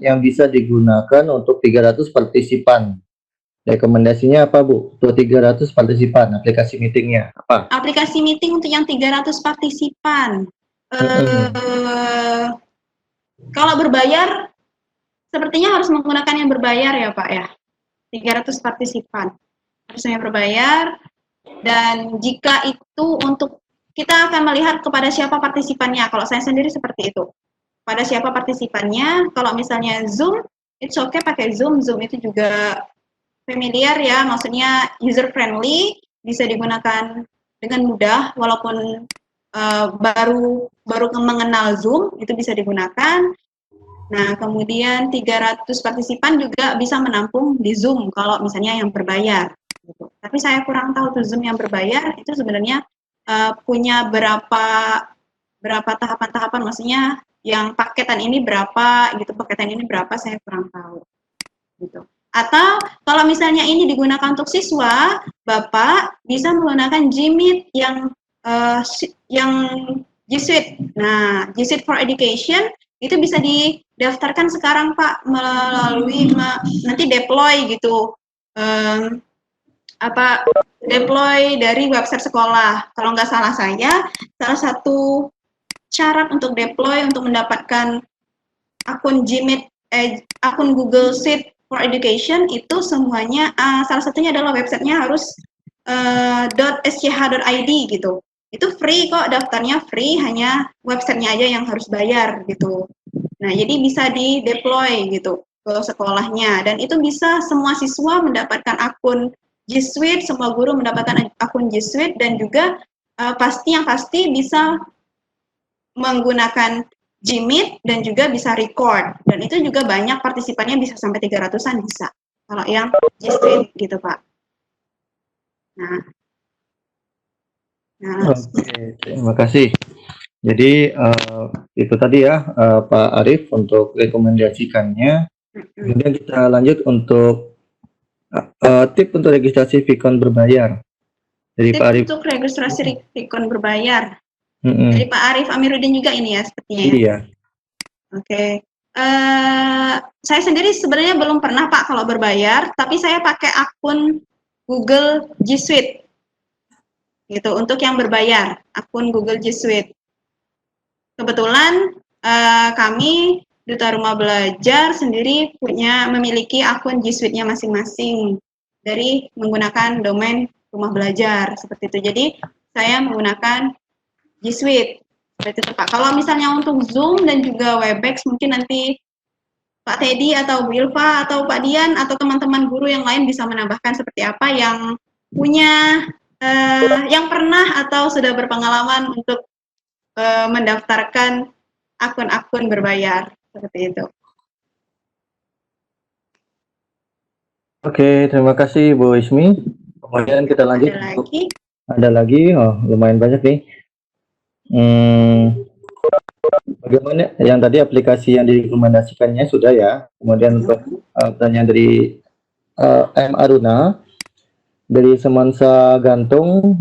yang bisa digunakan untuk 300 partisipan. Rekomendasinya apa Bu? Untuk 300 partisipan aplikasi meetingnya apa? Aplikasi meeting untuk yang 300 partisipan. Kalau berbayar, sepertinya harus menggunakan yang berbayar ya Pak ya. 300 partisipan harusnya berbayar, dan jika itu untuk, kita akan melihat kepada siapa partisipannya. Kalau saya sendiri seperti itu, pada siapa partisipannya. Kalau misalnya Zoom, it's okay pakai Zoom. Zoom itu juga familiar ya, maksudnya user friendly, bisa digunakan dengan mudah, walaupun baru mengenal Zoom, itu bisa digunakan. Nah, kemudian 300 partisipan juga bisa menampung di Zoom kalau misalnya yang berbayar. Gitu. Tapi saya kurang tahu tuh Zoom yang berbayar itu sebenarnya punya berapa tahapan-tahapan, maksudnya yang paketan ini berapa gitu, paketan ini berapa saya kurang tahu gitu. Atau kalau misalnya ini digunakan untuk siswa, Bapak bisa menggunakan Gmeet yang G Suite. Nah, G Suite for Education itu bisa didaftarkan sekarang Pak melalui nanti deploy gitu. Deploy dari website sekolah. Kalau nggak salah saya, salah satu syarat untuk deploy untuk mendapatkan akun Gmeet, akun Google Sheet for Education itu semuanya salah satunya adalah websitenya harus .sch.id gitu. Itu free kok, daftarnya free, hanya websitenya aja yang harus bayar gitu. Nah, jadi bisa di-deploy gitu ke sekolahnya, dan itu bisa semua siswa mendapatkan akun G Suite, semua guru mendapatkan akun G Suite, dan juga pasti bisa menggunakan Gmeet dan juga bisa record, dan itu juga banyak partisipannya, bisa sampai 300-an bisa kalau yang G Suite gitu Pak. Oke, terima kasih. Jadi itu tadi ya Pak Arif untuk rekomendasikannya. Kemudian kita lanjut untuk tip untuk registrasi Vicon berbayar. Dari Pak Arif. Untuk registrasi Vicon berbayar. Dari Pak Arif Amiruddin juga ini ya sepertinya ya. Iya. Oke. Saya sendiri sebenarnya belum pernah Pak kalau berbayar, tapi saya pakai akun Google G Suite. Gitu, untuk yang berbayar, akun Google G Suite. Kebetulan kami Duta Rumah Belajar sendiri memiliki akun G Suite-nya masing-masing dari menggunakan domain Rumah Belajar seperti itu. Jadi saya menggunakan G Suite seperti itu Pak. Kalau misalnya untuk Zoom dan juga Webex, mungkin nanti Pak Teddy atau Bu Ilva atau Pak Dian atau teman-teman guru yang lain bisa menambahkan seperti apa yang punya yang pernah atau sudah berpengalaman untuk mendaftarkan akun-akun berbayar seperti itu. Oke, terima kasih Bu Ismi. Kemudian kita lanjut. Ada lagi? Oh, lumayan banyak nih. Bagaimana yang tadi aplikasi yang direkomendasikannya sudah ya. Kemudian untuk pertanyaan dari M Aruna dari Semansa Gantung,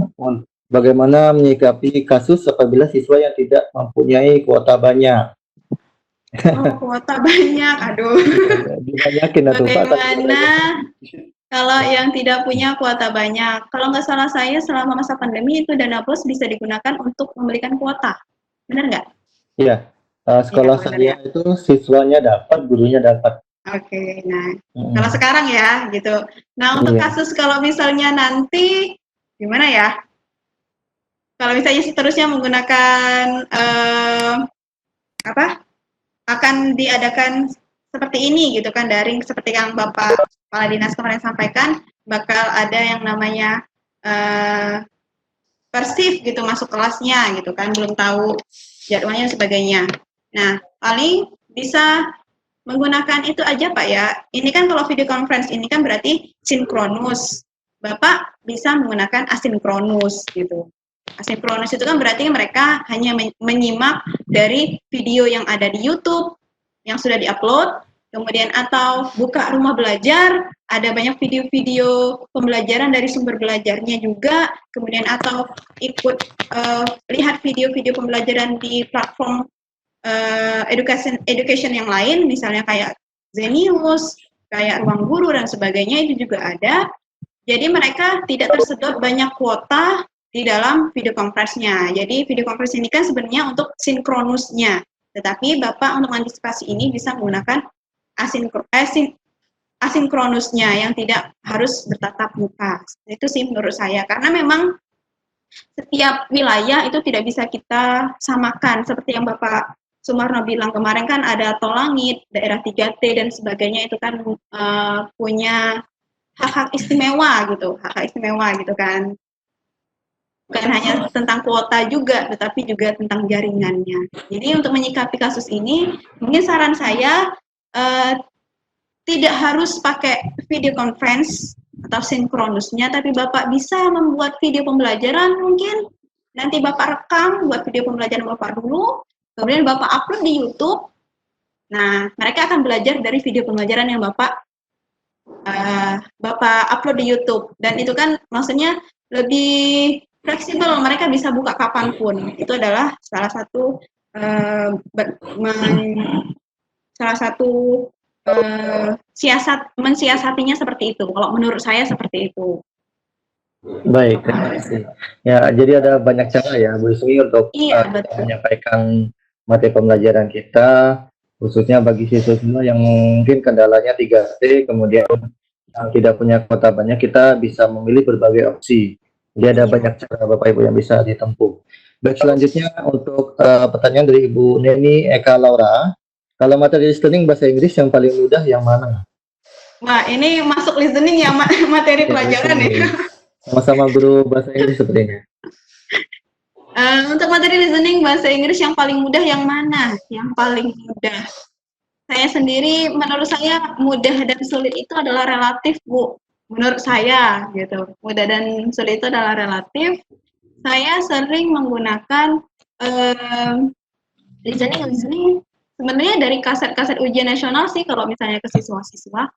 bagaimana menyikapi kasus apabila siswa yang tidak mempunyai kuota banyak? Oh, kuota banyak, aduh. Bagaimana kalau yang tidak punya kuota banyak? Kalau nggak salah saya selama masa pandemi itu Dana Bos bisa digunakan untuk memberikan kuota, benar nggak? Iya, sekolah saya itu siswanya dapat, gurunya dapat. Oke, nah kalau sekarang ya gitu. Nah untuk kasus kalau misalnya nanti gimana ya? Kalau misalnya seterusnya menggunakan akan diadakan seperti ini gitu kan, daring seperti yang Bapak Kepala Dinas kemarin sampaikan, bakal ada yang namanya persif gitu masuk kelasnya gitu kan, belum tahu jadwalnya dan sebagainya. Nah paling bisa menggunakan itu aja Pak ya. Ini kan kalau video conference ini kan berarti sinkronus. Bapak bisa menggunakan asinkronus gitu. Asinkronus itu kan berarti mereka hanya menyimak dari video yang ada di YouTube yang sudah diupload, kemudian atau buka Rumah Belajar, ada banyak video-video pembelajaran dari sumber belajarnya juga, kemudian atau ikut lihat video-video pembelajaran di platform education yang lain, misalnya kayak Zenius, kayak Ruang Guru dan sebagainya, itu juga ada. Jadi mereka tidak tersedot banyak kuota di dalam video conference-nya. Jadi video conference ini kan sebenarnya untuk sinkronusnya, tetapi Bapak untuk antisipasi ini bisa menggunakan asinkronusnya yang tidak harus bertatap muka. Itu sih menurut saya, karena memang setiap wilayah itu tidak bisa kita samakan, seperti yang Bapak Sumarno bilang kemarin kan ada Tol Langit, daerah 3T dan sebagainya, itu kan punya hak-hak istimewa gitu, hak-hak istimewa gitu kan. Bukan hanya tentang kuota juga, tetapi juga tentang jaringannya. Jadi untuk menyikapi kasus ini, mungkin saran saya tidak harus pakai video conference atau sinkronusnya, tapi Bapak bisa membuat video pembelajaran mungkin. Nanti Bapak rekam buat video pembelajaran Bapak dulu, kemudian Bapak upload di YouTube. Nah, mereka akan belajar dari video pembelajaran yang Bapak upload di YouTube. Dan itu kan maksudnya lebih fleksibel, mereka bisa buka kapanpun. Itu adalah salah satu mensiasatinya seperti itu. Kalau menurut saya seperti itu. Baik, terima kasih. Ya, jadi ada banyak cara ya, Bu Ismi, untuk Iya, kita betul. menyampaikan materi pembelajaran kita, khususnya bagi siswa-siswa yang mungkin kendalanya 3T, kemudian yang tidak punya kuota banyak, kita bisa memilih berbagai opsi. Jadi ada Iya. banyak cara Bapak Ibu yang bisa ditempuh. Baik, selanjutnya untuk pertanyaan dari Ibu Neni Eka Laura, kalau materi listening bahasa Inggris yang paling mudah yang mana? Wah, ini masuk listening ya, materi pelajaran ya. Sama-sama guru bahasa Inggris sepertinya. Untuk materi listening bahasa Inggris yang paling mudah yang mana? Yang paling mudah. Saya sendiri, menurut saya mudah dan sulit itu adalah relatif, Bu. Menurut saya, gitu. Mudah dan sulit itu adalah relatif. Saya sering menggunakan listening. Sebenarnya dari kaset-kaset ujian nasional sih, kalau misalnya ke siswa-siswa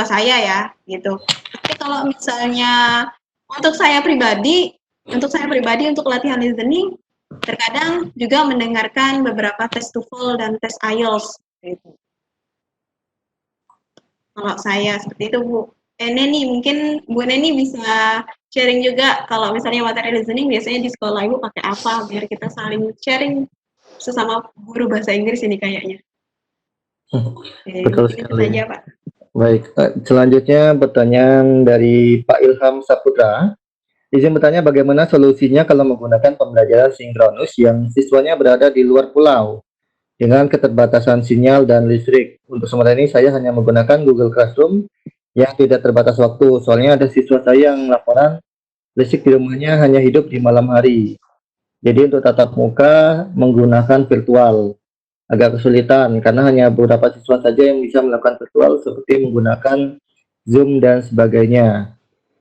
saya ya, gitu. Tapi kalau misalnya untuk saya pribadi untuk latihan listening, terkadang juga mendengarkan beberapa tes TOEFL dan tes IELTS gitu. Kalau saya seperti itu, Bu. Neni, mungkin Bu Neni bisa sharing juga kalau misalnya materi listening biasanya di sekolah Ibu pakai apa biar kita saling sharing sesama guru bahasa Inggris ini kayaknya. Betul Itu sekali. saja, Pak. Baik, selanjutnya pertanyaan dari Pak Ilham Saputra. Izin bertanya bagaimana solusinya kalau menggunakan pembelajaran sinkronus yang siswanya berada di luar pulau dengan keterbatasan sinyal dan listrik. Untuk sementara ini saya hanya menggunakan Google Classroom yang tidak terbatas waktu. Soalnya ada siswa saya yang laporan listrik di rumahnya hanya hidup di malam hari. Jadi untuk tatap muka menggunakan virtual agak kesulitan karena hanya beberapa siswa saja yang bisa melakukan virtual seperti menggunakan Zoom dan sebagainya.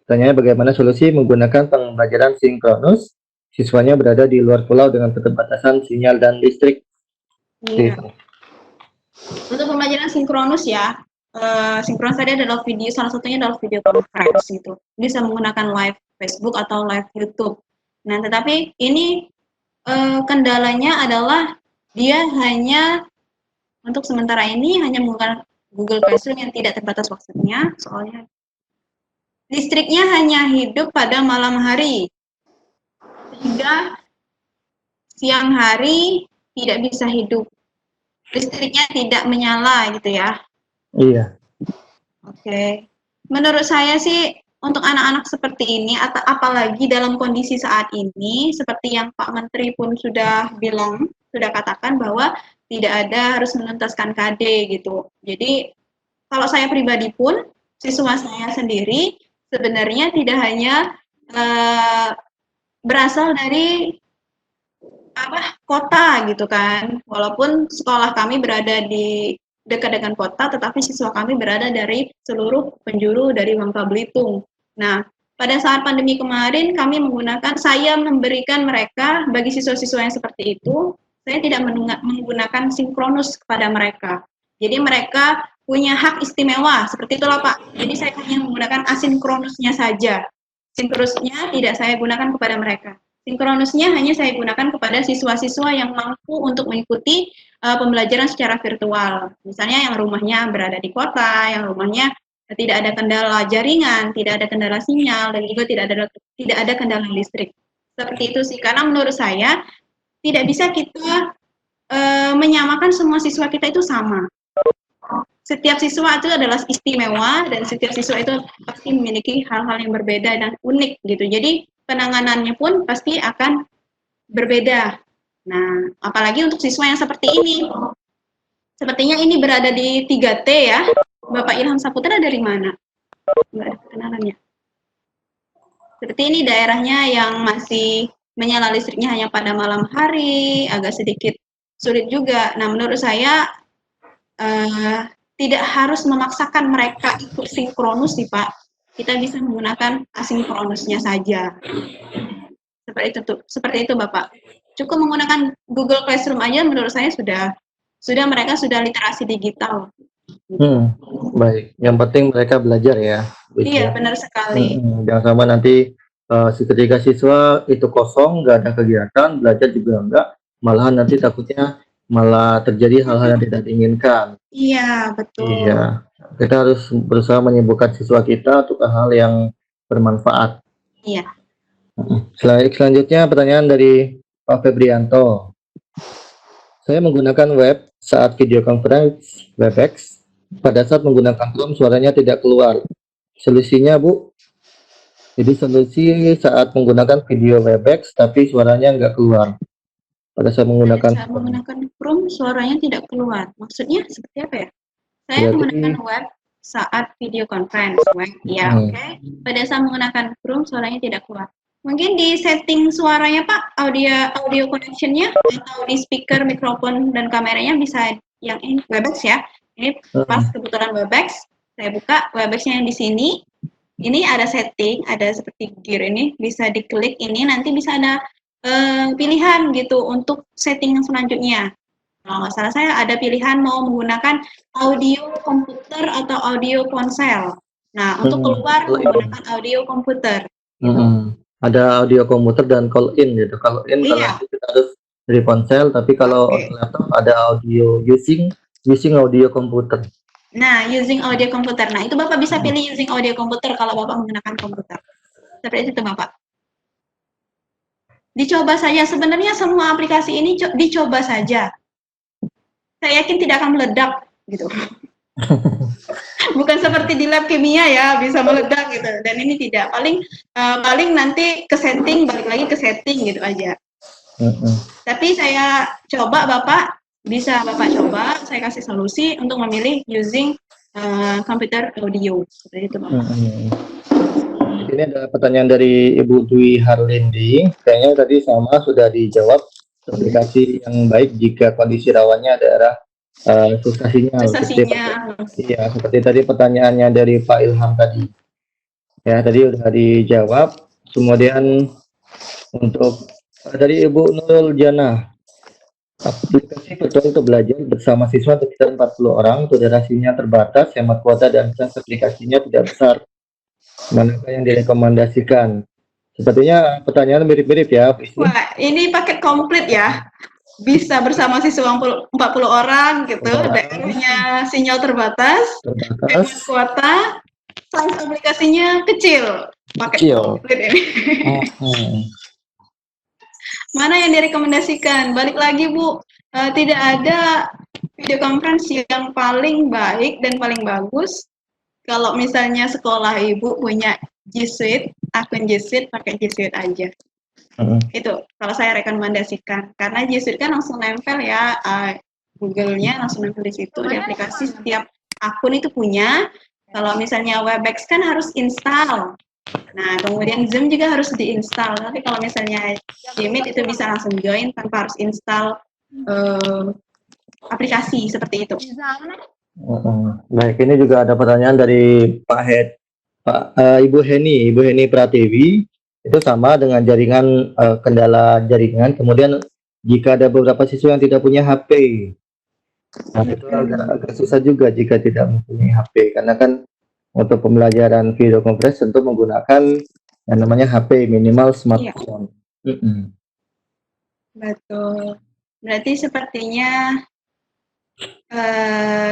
Tanya bagaimana solusi menggunakan pembelajaran sinkronus siswanya berada di luar pulau dengan keterbatasan sinyal dan listrik. Iya. Untuk pembelajaran sinkronus ya, sinkronus tadi adalah video, salah satunya adalah video conference gitu. Bisa menggunakan live Facebook atau live YouTube. Nah, tetapi ini kendalanya adalah dia hanya untuk sementara ini hanya menggunakan Google Classroom yang tidak terbatas waktunya, soalnya listriknya hanya hidup pada malam hari, sehingga siang hari tidak bisa hidup. Listriknya tidak menyala gitu ya. Iya. Oke. Menurut saya sih untuk anak-anak seperti ini atau apalagi dalam kondisi saat ini seperti yang Pak Menteri pun sudah bilang, sudah katakan bahwa tidak ada harus menuntaskan KD gitu. Jadi kalau saya pribadi pun siswa saya sendiri sebenarnya tidak hanya berasal dari kota gitu kan. Walaupun sekolah kami berada di dekat dengan kota, tetapi siswa kami berada dari seluruh penjuru dari Bangka Belitung. Nah, pada saat pandemi kemarin kami saya memberikan mereka bagi siswa-siswa yang seperti itu, saya tidak menggunakan sinkronus kepada mereka. Jadi mereka punya hak istimewa, seperti itulah Pak. Jadi saya hanya menggunakan asinkronusnya saja. Sinkronusnya tidak saya gunakan kepada mereka. Sinkronusnya hanya saya gunakan kepada siswa-siswa yang mampu untuk mengikuti pembelajaran secara virtual. Misalnya yang rumahnya berada di kota, yang rumahnya tidak ada kendala jaringan, tidak ada kendala sinyal, dan juga tidak ada kendala listrik. Seperti itu sih, karena menurut saya tidak bisa kita menyamakan semua siswa kita itu sama. Setiap siswa itu adalah istimewa dan setiap siswa itu pasti memiliki hal-hal yang berbeda dan unik gitu. Jadi penanganannya pun pasti akan berbeda. Nah, apalagi untuk siswa yang seperti ini. Sepertinya ini berada di 3T ya. Bapak Ilham Saputra dari mana? Enggak ada kenalannya. Seperti ini daerahnya yang masih menyala listriknya hanya pada malam hari, agak sedikit sulit juga. Nah, menurut saya tidak harus memaksakan mereka ikut sinkronus sih Pak. Kita bisa menggunakan asinkronusnya saja. Seperti itu Bapak. Cukup menggunakan Google Classroom aja menurut saya mereka sudah literasi digital. Baik. Yang penting mereka belajar ya, Bu Ismi Iya, ya. benar sekali. Jangan sampai nanti ketika siswa itu kosong, nggak ada kegiatan, belajar juga enggak, malahan nanti takutnya malah terjadi hal-hal yang tidak diinginkan. Iya, betul. Iya, kita harus berusaha menyibukkan siswa kita untuk hal yang bermanfaat. Iya. Selanjutnya pertanyaan dari Pak Febrianto. Saya menggunakan web saat video conference Webex. Pada saat menggunakan Chrome suaranya tidak keluar. Solusinya, Bu? Jadi solusi saat menggunakan video Webex tapi suaranya nggak keluar. Pada saat menggunakan Saat menggunakan Chrome suaranya tidak keluar. Maksudnya seperti apa ya? Saya Berarti- menggunakan web saat video conference web, ya oke. Pada saat menggunakan Chrome suaranya tidak keluar. Mungkin di setting suaranya Pak, audio connection-nya atau di speaker, mikrofon dan kameranya bisa yang ini Webex ya. Ini pas kebetulan Webex. Saya buka Webex-nya yang di sini. Ini ada setting, ada seperti gear ini, bisa diklik ini nanti bisa ada pilihan gitu untuk setting yang selanjutnya. Kalau nggak salah saya ada pilihan mau menggunakan audio komputer atau audio ponsel. Nah, untuk keluar menggunakan audio komputer. Gitu. Ada audio komputer dan call in gitu. Kalau in Iya. kalau kita harus dari ponsel, tapi kalau laptop ada audio using audio komputer. Nah, using audio komputer. Nah, itu Bapak bisa pilih using audio komputer kalau Bapak menggunakan komputer. Seperti itu Bapak. Dicoba saja. Sebenarnya semua aplikasi ini dicoba saja. Saya yakin tidak akan meledak gitu. Bukan seperti di lab kimia ya bisa meledak gitu. Dan ini tidak. Paling nanti ke setting, balik lagi ke setting gitu aja. Tapi saya coba Bapak, bisa Bapak coba, saya kasih solusi untuk memilih using computer audio. Seperti itu Bapak. Ini ada pertanyaan dari Ibu Dwi Harlindi. Kayaknya tadi sama sudah dijawab. Aplikasi yang baik jika kondisi rawannya adalah susah sinyal. Iya, seperti tadi pertanyaannya dari Pak Ilham tadi. Ya, tadi sudah dijawab. Kemudian untuk dari Ibu Nurul Jana, aplikasi virtual untuk belajar bersama siswa sekitar 40 orang, durasinya terbatas, hemat kuota dan size aplikasinya tidak besar. Manakah yang direkomendasikan? Sepertinya pertanyaan mirip-mirip ya, Bu Ismi. Wah, ini paket komplit ya. Bisa bersama siswa 40 orang gitu, daerahnya sinyal terbatas, hemat kuota, size aplikasinya kecil. Paket komplit ini. Mana yang direkomendasikan? Balik lagi Bu, tidak ada video conference yang paling baik dan paling bagus. Kalau misalnya sekolah Ibu punya G Suite, akun G Suite, pakai G Suite aja. Itu kalau saya rekomendasikan. Karena G Suite kan langsung nempel ya, Google-nya langsung nempel di situ. Di aplikasi setiap akun itu punya. Kalau misalnya Webex kan harus install. Nah, kemudian Zoom juga harus diinstal. Tapi kalau misalnya Meet itu bisa langsung join tanpa harus install aplikasi seperti itu. Baik, ini juga ada pertanyaan dari Ibu Heni Pratiwi. Itu sama dengan jaringan, kendala jaringan. Kemudian jika ada beberapa siswa yang tidak punya HP, nah itu agak susah juga jika tidak mempunyai HP, karena kan untuk pembelajaran video conference tentu menggunakan yang namanya HP, minimal smartphone. Betul. Berarti sepertinya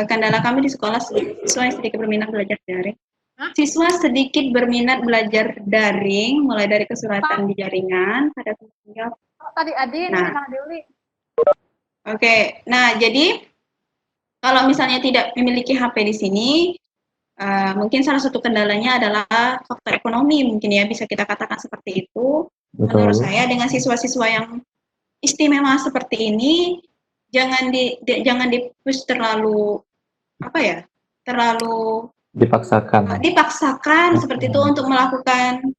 kendala kami di sekolah siswa sedikit berminat belajar daring. Siswa sedikit berminat belajar daring, mulai dari kesulitan di jaringan pada tanggal. Tadi Adi, Dewi. Oke, nah jadi kalau misalnya tidak memiliki HP di sini, mungkin salah satu kendalanya adalah faktor ekonomi, mungkin ya bisa kita katakan seperti itu. Betul. Menurut saya dengan siswa-siswa yang istimewa seperti ini, jangan di-push terlalu dipaksakan seperti itu untuk melakukan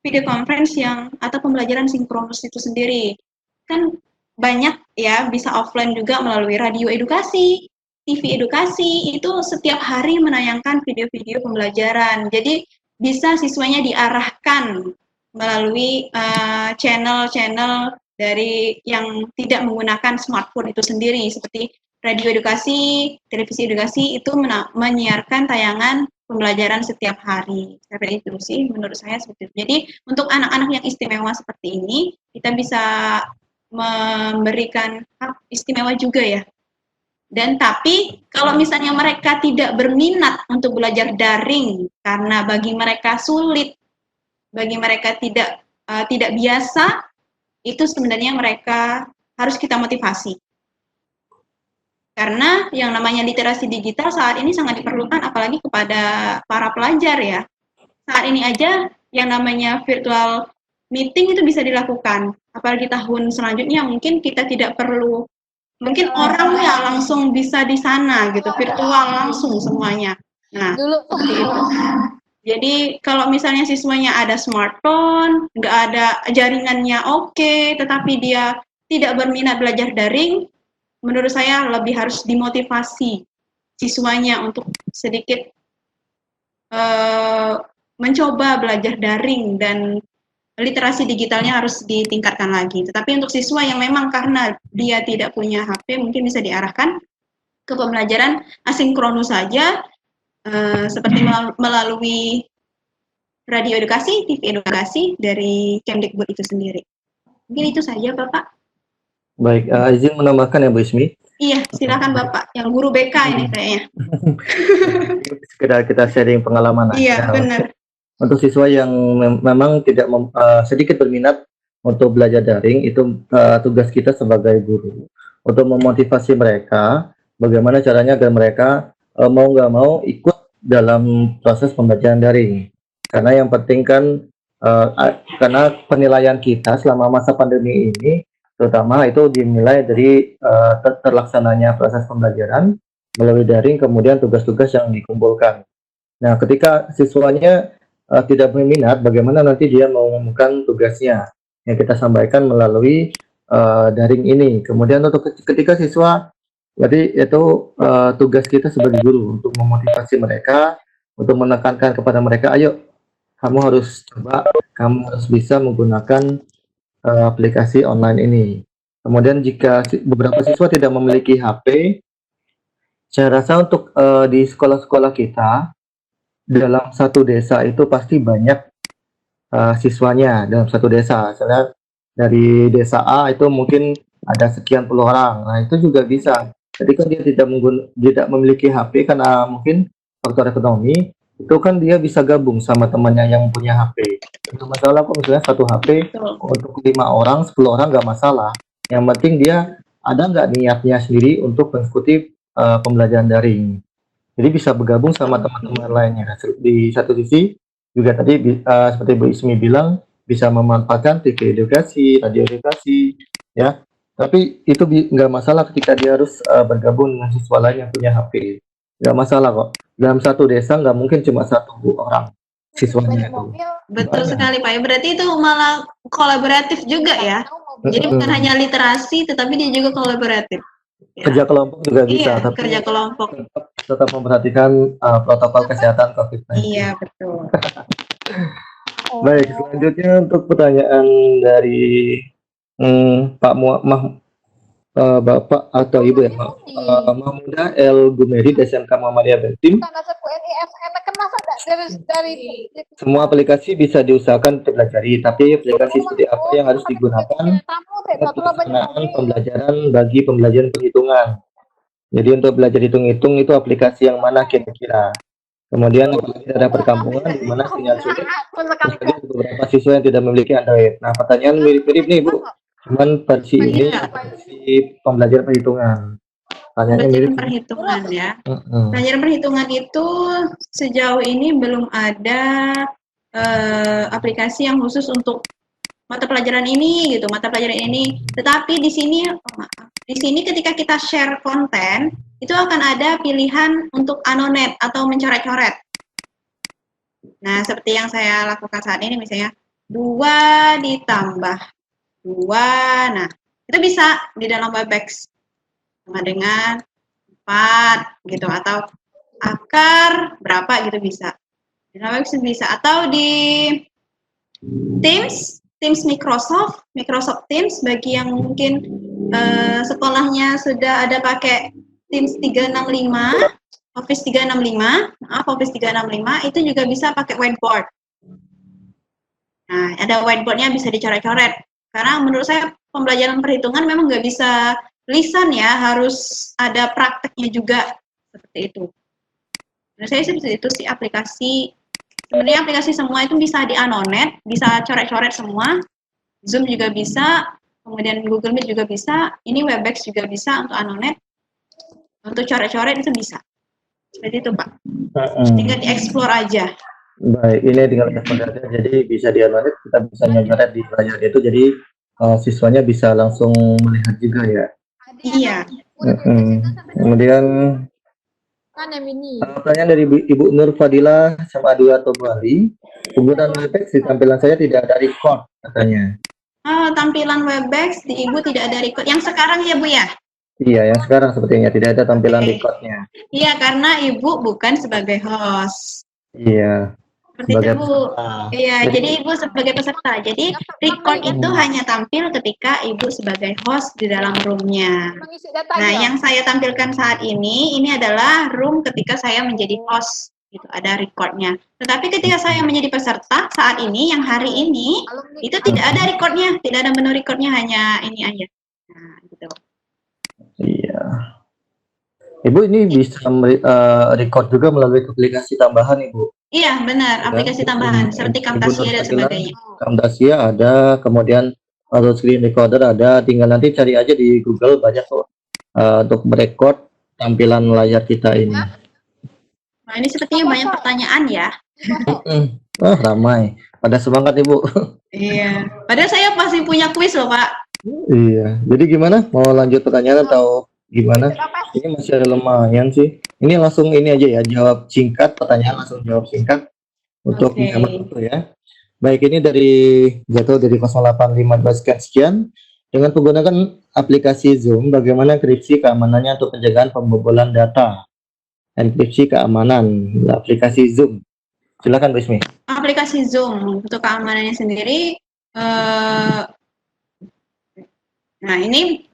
video conference atau pembelajaran sinkronus itu sendiri. Kan banyak ya, bisa offline juga melalui radio edukasi, TV edukasi, itu setiap hari menayangkan video-video pembelajaran. Jadi bisa siswanya diarahkan melalui channel-channel dari yang tidak menggunakan smartphone itu sendiri, seperti radio edukasi, televisi edukasi itu menyiarkan tayangan pembelajaran setiap hari. Seperti itu sih menurut saya seperti itu. Jadi untuk anak-anak yang istimewa seperti ini, kita bisa memberikan hak istimewa juga ya. Dan tapi kalau misalnya mereka tidak berminat untuk belajar daring karena bagi mereka sulit, bagi mereka tidak biasa, itu sebenarnya mereka harus kita motivasi. Karena yang namanya literasi digital saat ini sangat diperlukan apalagi kepada para pelajar ya. Saat ini aja yang namanya virtual meeting itu bisa dilakukan. Apalagi tahun selanjutnya mungkin kita tidak perlu, mungkin orang ya langsung bisa di sana gitu, virtual langsung semuanya. Nah, seperti itu. Jadi kalau misalnya siswanya ada smartphone, nggak ada jaringannya oke, tetapi dia tidak berminat belajar daring, menurut saya lebih harus dimotivasi siswanya untuk sedikit mencoba belajar daring dan literasi digitalnya harus ditingkatkan lagi. Tetapi untuk siswa yang memang karena dia tidak punya HP, mungkin bisa diarahkan ke pembelajaran asinkronus saja, seperti melalui radio edukasi, TV edukasi dari Kemdikbud itu sendiri. Mungkin itu saja, Bapak. Baik, izin menambahkan ya Bu Ismi. Iya, silakan Bapak. Yang guru BK ini kayaknya. Sekedar kita sharing pengalaman Iya, aja. benar. Untuk siswa yang memang tidak sedikit berminat untuk belajar daring, itu tugas kita sebagai guru untuk memotivasi mereka bagaimana caranya agar mereka mau nggak mau ikut dalam proses pembelajaran daring. Karena yang penting kan karena penilaian kita selama masa pandemi ini terutama itu dinilai dari terlaksananya proses pembelajaran melalui daring, kemudian tugas-tugas yang dikumpulkan. Nah, ketika siswanya tidak berminat, bagaimana nanti dia mau mengumumkan tugasnya yang kita sampaikan melalui daring ini. Kemudian untuk ketika siswa, jadi itu tugas kita sebagai guru untuk memotivasi mereka, untuk menekankan kepada mereka, ayo kamu harus coba, kamu harus bisa menggunakan aplikasi online ini. Kemudian jika beberapa siswa tidak memiliki HP, saya rasa untuk di sekolah-sekolah kita dalam satu desa itu pasti banyak siswanya dalam satu desa. Misalnya dari desa A itu mungkin ada sekian puluh orang. Nah itu juga bisa. Jadi kan dia tidak memiliki HP karena mungkin faktor ekonomi, itu kan dia bisa gabung sama temannya yang punya HP. Itu masalah kok, misalnya satu HP untuk 5 orang, 10 orang nggak masalah. Yang penting dia ada nggak niatnya sendiri untuk mengikuti pembelajaran daring. Jadi bisa bergabung sama teman-teman lainnya. Di satu sisi juga tadi seperti Bu Ismi bilang bisa memanfaatkan TV edukasi, radio edukasi, ya. Tapi itu nggak masalah ketika dia harus bergabung dengan siswa lain yang punya HP. Nggak masalah kok. Dalam satu desa nggak mungkin cuma satu orang siswanya itu. Betul sekali Pak. Berarti itu malah kolaboratif juga ya. Jadi bukan hanya literasi, tetapi dia juga kolaboratif. Ya. Kerja kelompok juga bisa, iya, tapi kerja kelompok tetap memperhatikan protokol kesehatan COVID-19. Iya, betul. Baik, selanjutnya untuk pertanyaan dari Pak Bapak atau Ibu ya, Mahmuda El Gumeri SMK Muhammadiyah Bantim. Semua aplikasi bisa diusahakan untuk pelajari, tapi aplikasi seperti apa yang harus digunakan untuk pelaksanaan pembelajaran bagi pembelajaran perhitungan. Jadi untuk belajar hitung-hitung itu aplikasi yang mana kira-kira? Kemudian ada perkampungan di mana sinyal sulit, terus beberapa siswa yang tidak memiliki Android. Nah, pertanyaan mirip-mirip nih Bu, cuman versi ini versi pembelajaran perhitungan. Pembelajaran perhitungan ya. Pembelajaran perhitungan itu sejauh ini belum ada aplikasi yang khusus untuk mata pelajaran ini gitu, mata pelajaran ini. Tetapi di sini ketika kita share konten itu akan ada pilihan untuk anonet atau mencoret-coret. Nah, seperti yang saya lakukan saat ini misalnya 2 ditambah 2. Nah, itu bisa di dalam Webex sama dengan 4 gitu, atau akar berapa gitu bisa. Di dalam Webex bisa, atau di Teams Teams Microsoft Teams bagi yang mungkin sekolahnya sudah ada pakai Teams 365, Office 365 itu juga bisa pakai whiteboard. Nah, ada whiteboardnya bisa dicoret-coret. Karena menurut saya pembelajaran perhitungan memang nggak bisa lisan ya, harus ada prakteknya juga seperti itu. Menurut saya seperti itu sih aplikasi. Sebenarnya aplikasi semua itu bisa di-anonet, bisa coret-coret semua. Zoom juga bisa, kemudian Google Meet juga bisa. Ini Webex juga bisa untuk anonet. Untuk coret-coret itu bisa. Seperti itu, Pak. Tinggal di-explore aja. Baik, ini tinggal kita aja. Jadi bisa dianonet, kita bisa nyoret di layar itu. Jadi siswanya bisa langsung melihat juga ya. Iya. Kemudian Kan yang ini. pertanyaan dari Ibu Nur Fadila SMA 2 atau Bali. Penggunaan Webex di tampilan saya tidak ada record katanya. Tampilan Webex di Ibu tidak ada record. Yang sekarang ya Bu ya? Iya, yang sekarang sepertinya tidak ada tampilan recordnya. Iya, karena Ibu bukan sebagai host. Iya. Seperti itu Bu. Iya, jadi Ibu sebagai peserta. Jadi record itu hanya tampil ketika Ibu sebagai host di dalam roomnya. Mengisi data Nah, yang saya tampilkan saat ini adalah room ketika saya menjadi host. Gitu, ada recordnya. Tetapi ketika saya menjadi peserta saat ini, yang hari ini, itu tidak ada recordnya. Tidak ada menu recordnya, hanya ini aja. Nah, gitu. Iya. Ibu ini bisa record juga melalui aplikasi tambahan, Ibu. Iya, benar. Aplikasi tambahan seperti Camtasia dan sebagainya. Camtasia ada, kemudian auto screen recorder ada. Tinggal nanti cari aja di Google, banyak kok untuk merekod tampilan layar kita ini. Nah, ini sepertinya banyak pertanyaan ya. Ramai. Pada semangat, Ibu. Iya. Padahal saya pasti punya kuis loh, Pak. Iya. Jadi gimana? Mau lanjut pertanyaan atau gimana? Ini masih ada lumayan sih. Ini langsung ini aja ya, jawab singkat, pertanyaan langsung jawab singkat untuk menghemat waktu ya. Baik, ini dari jatuh dari 0815 sekian. Dengan menggunakan aplikasi Zoom, bagaimana enkripsi keamanannya untuk penjagaan pembobolan data? Enkripsi keamanan aplikasi Zoom. Silakan Bu Ismi. Aplikasi Zoom untuk keamanannya sendiri. Nah, ini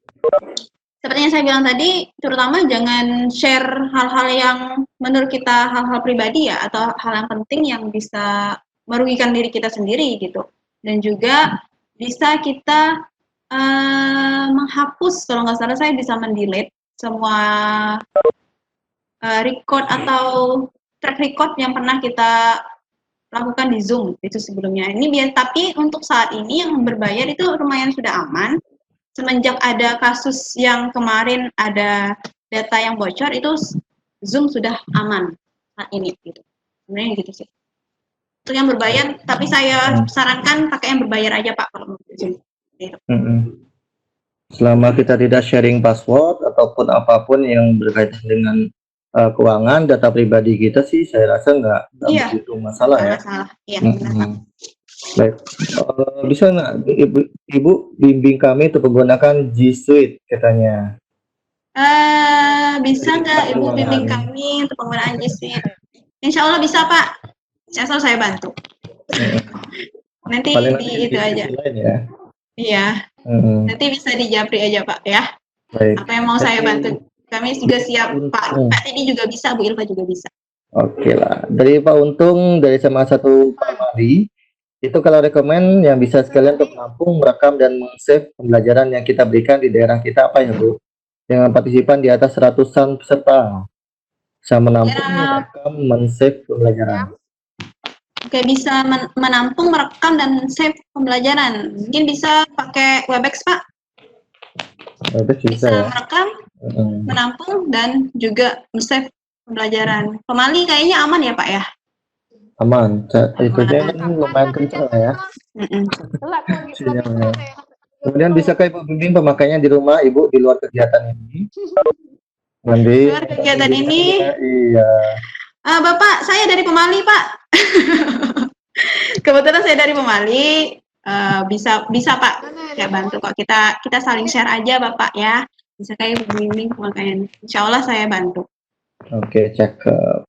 seperti yang saya bilang tadi, terutama jangan share hal-hal yang menurut kita hal-hal pribadi ya, atau hal yang penting yang bisa merugikan diri kita sendiri gitu. Dan juga bisa kita menghapus, kalau nggak salah saya bisa mendelete semua record atau track record yang pernah kita lakukan di Zoom itu sebelumnya. Ini biar, tapi untuk saat ini yang berbayar itu lumayan sudah aman. Semenjak ada kasus yang kemarin ada data yang bocor, itu Zoom sudah aman saat ini gitu. Sebenarnya gitu sih. Untuk yang berbayar, tapi saya sarankan pakai yang berbayar aja Pak kalau mau Zoom. Gitu. Selama kita tidak sharing password ataupun apapun yang berkaitan dengan keuangan data pribadi kita sih, saya rasa nggak begitu masalah ya. Masalah. Iya, Baik, bisa nggak Ibu bimbing kami untuk menggunakan G Suite katanya? Bisa nggak Ibu bimbing kami untuk penggunaan G Suite? Insya Allah bisa Pak. Insya Allah saya bantu. Nanti di itu aja. Ya. Iya. Nanti bisa di Japri aja Pak ya. Baik. Apa yang mau saya bantu? Kami juga siap Pak. Pak Teddy juga bisa, Bu Ilva juga bisa. Oke lah. Dari Pak Untung dari SMA 1 Pamali. Itu kalau rekomen yang bisa sekalian untuk menampung, merekam, dan meng-save pembelajaran yang kita berikan di daerah kita apa ya Bu? Dengan partisipan di atas ratusan peserta. Bisa menampung, merekam, men-save pembelajaran. Oke, bisa menampung, merekam, dan save pembelajaran. Mungkin bisa pakai Webex Pak? Webex bisa ya? Merekam, menampung, dan juga men-save pembelajaran. Pemali kayaknya aman ya Pak ya? Aman, itu aja kan lumayan kencang ya. Sinyalnya. Kemudian bisa Ibu bimbing pemakainya di rumah Ibu di luar kegiatan ini. Nanti. Luar kegiatan ini. Iya. Bapak, saya dari Pemali Pak. Kebetulan saya dari Pemali. Bisa Pak. Ya bantu kok, kita saling share aja Bapak ya. Bisa kayak bimbing pemakaian. Insya Allah saya bantu. Oke, cakep.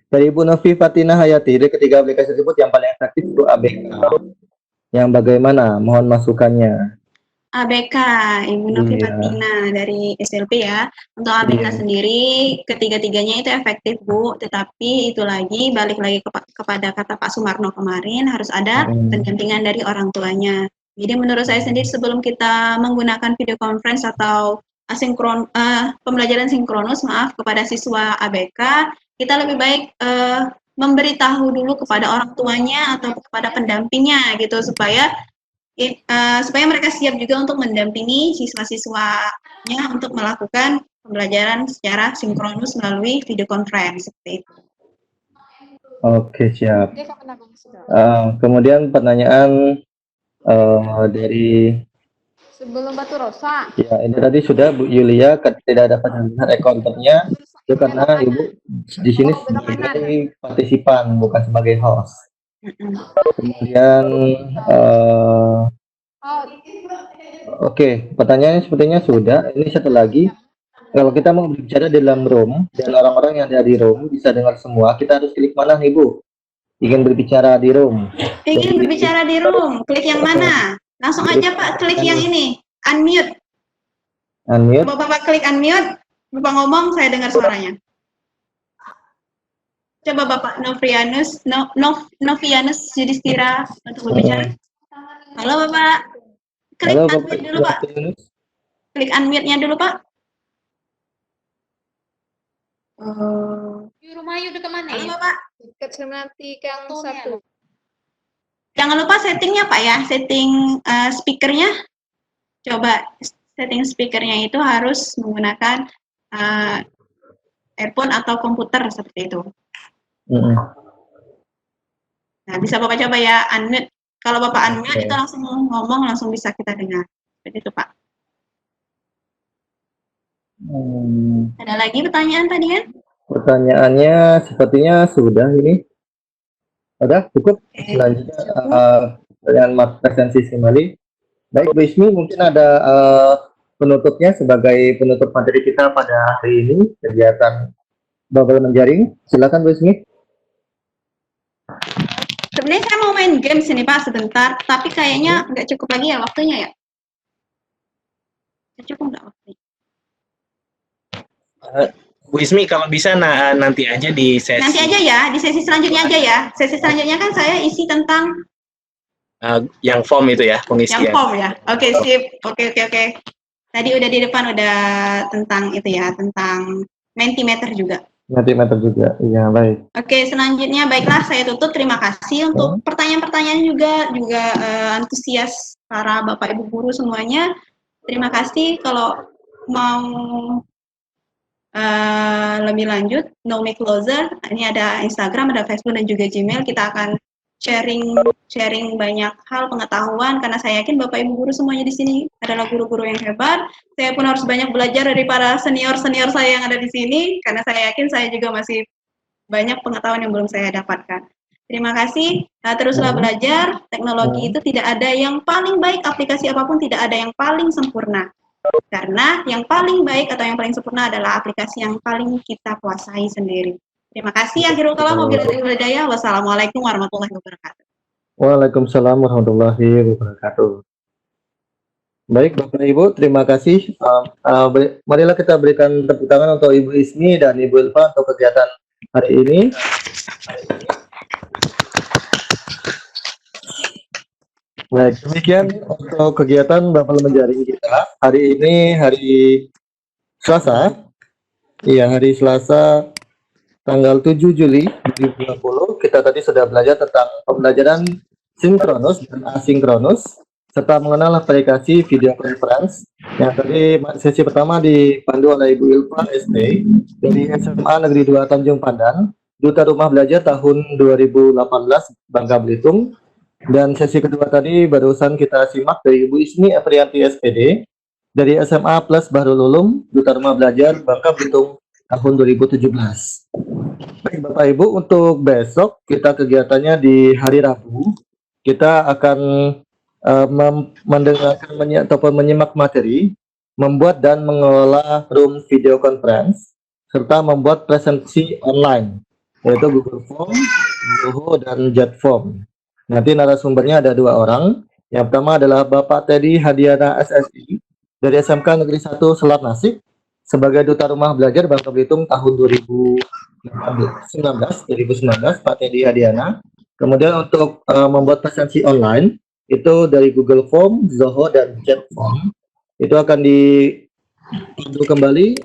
Dari Ibu Novi Fatina Hayati, dari ketiga aplikasi tersebut yang paling efektif itu ABK. yang bagaimana? Mohon masukannya. ABK, Ibu Novi Iya. Fatina dari SLP ya. Untuk ABK Iya. sendiri, ketiga-tiganya itu efektif Bu, tetapi itu lagi balik lagi kepada kata Pak Sumarno kemarin, harus ada pendampingan dari orang tuanya. Jadi menurut saya sendiri sebelum kita menggunakan video conference atau pembelajaran sinkronus kepada siswa ABK, kita lebih baik memberitahu dulu kepada orang tuanya atau kepada pendampingnya gitu supaya mereka siap juga untuk mendampingi siswa-siswanya untuk melakukan pembelajaran secara sinkronus melalui video conference seperti itu. Oke, siap. Dia kapan aku sudah? Kemudian pertanyaan dari Sebelum Batu Rosa. ya ini tadi sudah Bu Yulia tidak ada penambahan akunnya itu karena Ibu di sini sebagai partisipan bukan sebagai host. Kemudian oke, pertanyaannya sepertinya sudah. Ini satu lagi. Kalau kita mau berbicara di dalam room dan orang-orang yang ada di room bisa dengar semua, kita harus klik mana nih Bu? Ingin berbicara di room. Ingin berbicara di room, klik yang mana? Langsung aja Pak, klik yang ini, unmute. Unmute. Bapak klik unmute, Bapak ngomong, saya dengar suaranya. Coba Bapak Novianus Yudhistira untuk berbicara. Halo Bapak. Klik Halo, unmute dulu Pak. Klik unmute-nya dulu Pak. Di rumah Ayu dekat mana Halo ya? Bapak. Dekat Semenanti Gang 1. Jangan lupa settingnya Pak ya, setting speakernya. Coba setting speakernya itu harus menggunakan earphone atau komputer seperti itu. Nah, bisa Bapak coba ya unmute. Kalau Bapak unmute itu langsung ngomong, langsung bisa kita dengar. Seperti itu Pak. Ada lagi pertanyaan tadi kan? Pertanyaannya sepertinya sudah ini. Sudah cukup. Selanjutnya pertanyaan presensi kembali. Baik Bu Ismi, mungkin ada penutupnya sebagai penutup materi kita pada hari ini kegiatan bubble menjaring. Silakan Bu Ismi. Sebenarnya saya mau main games ini Pak sebentar, tapi kayaknya nggak cukup lagi ya waktunya ya. Cukup nggak waktunya? Bu Ismi kalau bisa nanti aja di sesi. Nanti aja ya, di sesi selanjutnya aja ya. Sesi selanjutnya kan saya isi tentang yang form itu ya, pengisian. Yang form ya. Oke, sip. Oke. Tadi udah di depan udah tentang itu ya, tentang Mentimeter juga. Mentimeter juga. Iya, baik. Oke, selanjutnya baiklah saya tutup. Terima kasih untuk pertanyaan-pertanyaan juga antusias para Bapak Ibu guru semuanya. Terima kasih. Kalau mau lebih lanjut, No Me Closer, ini ada Instagram, ada Facebook dan juga Gmail. Kita akan sharing banyak hal pengetahuan karena saya yakin Bapak Ibu guru semuanya di sini adalah guru-guru yang hebat. Saya pun harus banyak belajar dari para senior-senior saya yang ada di sini karena saya yakin saya juga masih banyak pengetahuan yang belum saya dapatkan. Terima kasih. Teruslah belajar. Teknologi itu tidak ada yang paling baik, aplikasi apapun tidak ada yang paling sempurna. Karena yang paling baik atau yang paling sempurna adalah aplikasi yang paling kita kuasai sendiri. Terima kasih. Akhirul kalam, wabillahi hidayah. Wassalamualaikum warahmatullahi wabarakatuh. Waalaikumsalam warahmatullahi wabarakatuh. Baik Bapak Ibu, terima kasih. Marilah kita berikan tepuk tangan untuk Ibu Ismi dan Ibu Ilva untuk kegiatan hari ini. Baik, demikian untuk kegiatan Bubble Menjaring kita. Hari ini hari Selasa. Iya, hari Selasa tanggal 7 Juli 2020. Kita tadi sudah belajar tentang pembelajaran sinkronus dan asinkronus serta mengenal aplikasi video conference. Yang tadi sesi pertama dipandu oleh Ibu Ilva SD dari SMA Negeri 2 Tanjung Pandan, Duta Rumah Belajar tahun 2018 Bangka Belitung. Dan sesi kedua tadi barusan kita simak dari Ibu Ismi Aprianti SPD dari SMA Plus Bahrul Ulum, Duta Rumah Belajar Bangka Belitung tahun 2017. Baik Bapak Ibu, untuk besok kita kegiatannya di hari Rabu. Kita akan mendengarkan ataupun menyimak materi, membuat dan mengelola room video conference, serta membuat presentasi online, yaitu Google Form, Zoho, dan Jetform. Nanti narasumbernya ada 2 orang. Yang pertama adalah Bapak Teddy Hadiana SSI dari SMK Negeri 1 Selat Nasik sebagai Duta Rumah Belajar Bangka Belitung tahun 2019, Pak Teddy Hadiana. Kemudian untuk membuat presensi online itu dari Google Form, Zoho, dan Chat Form itu akan diunduh kembali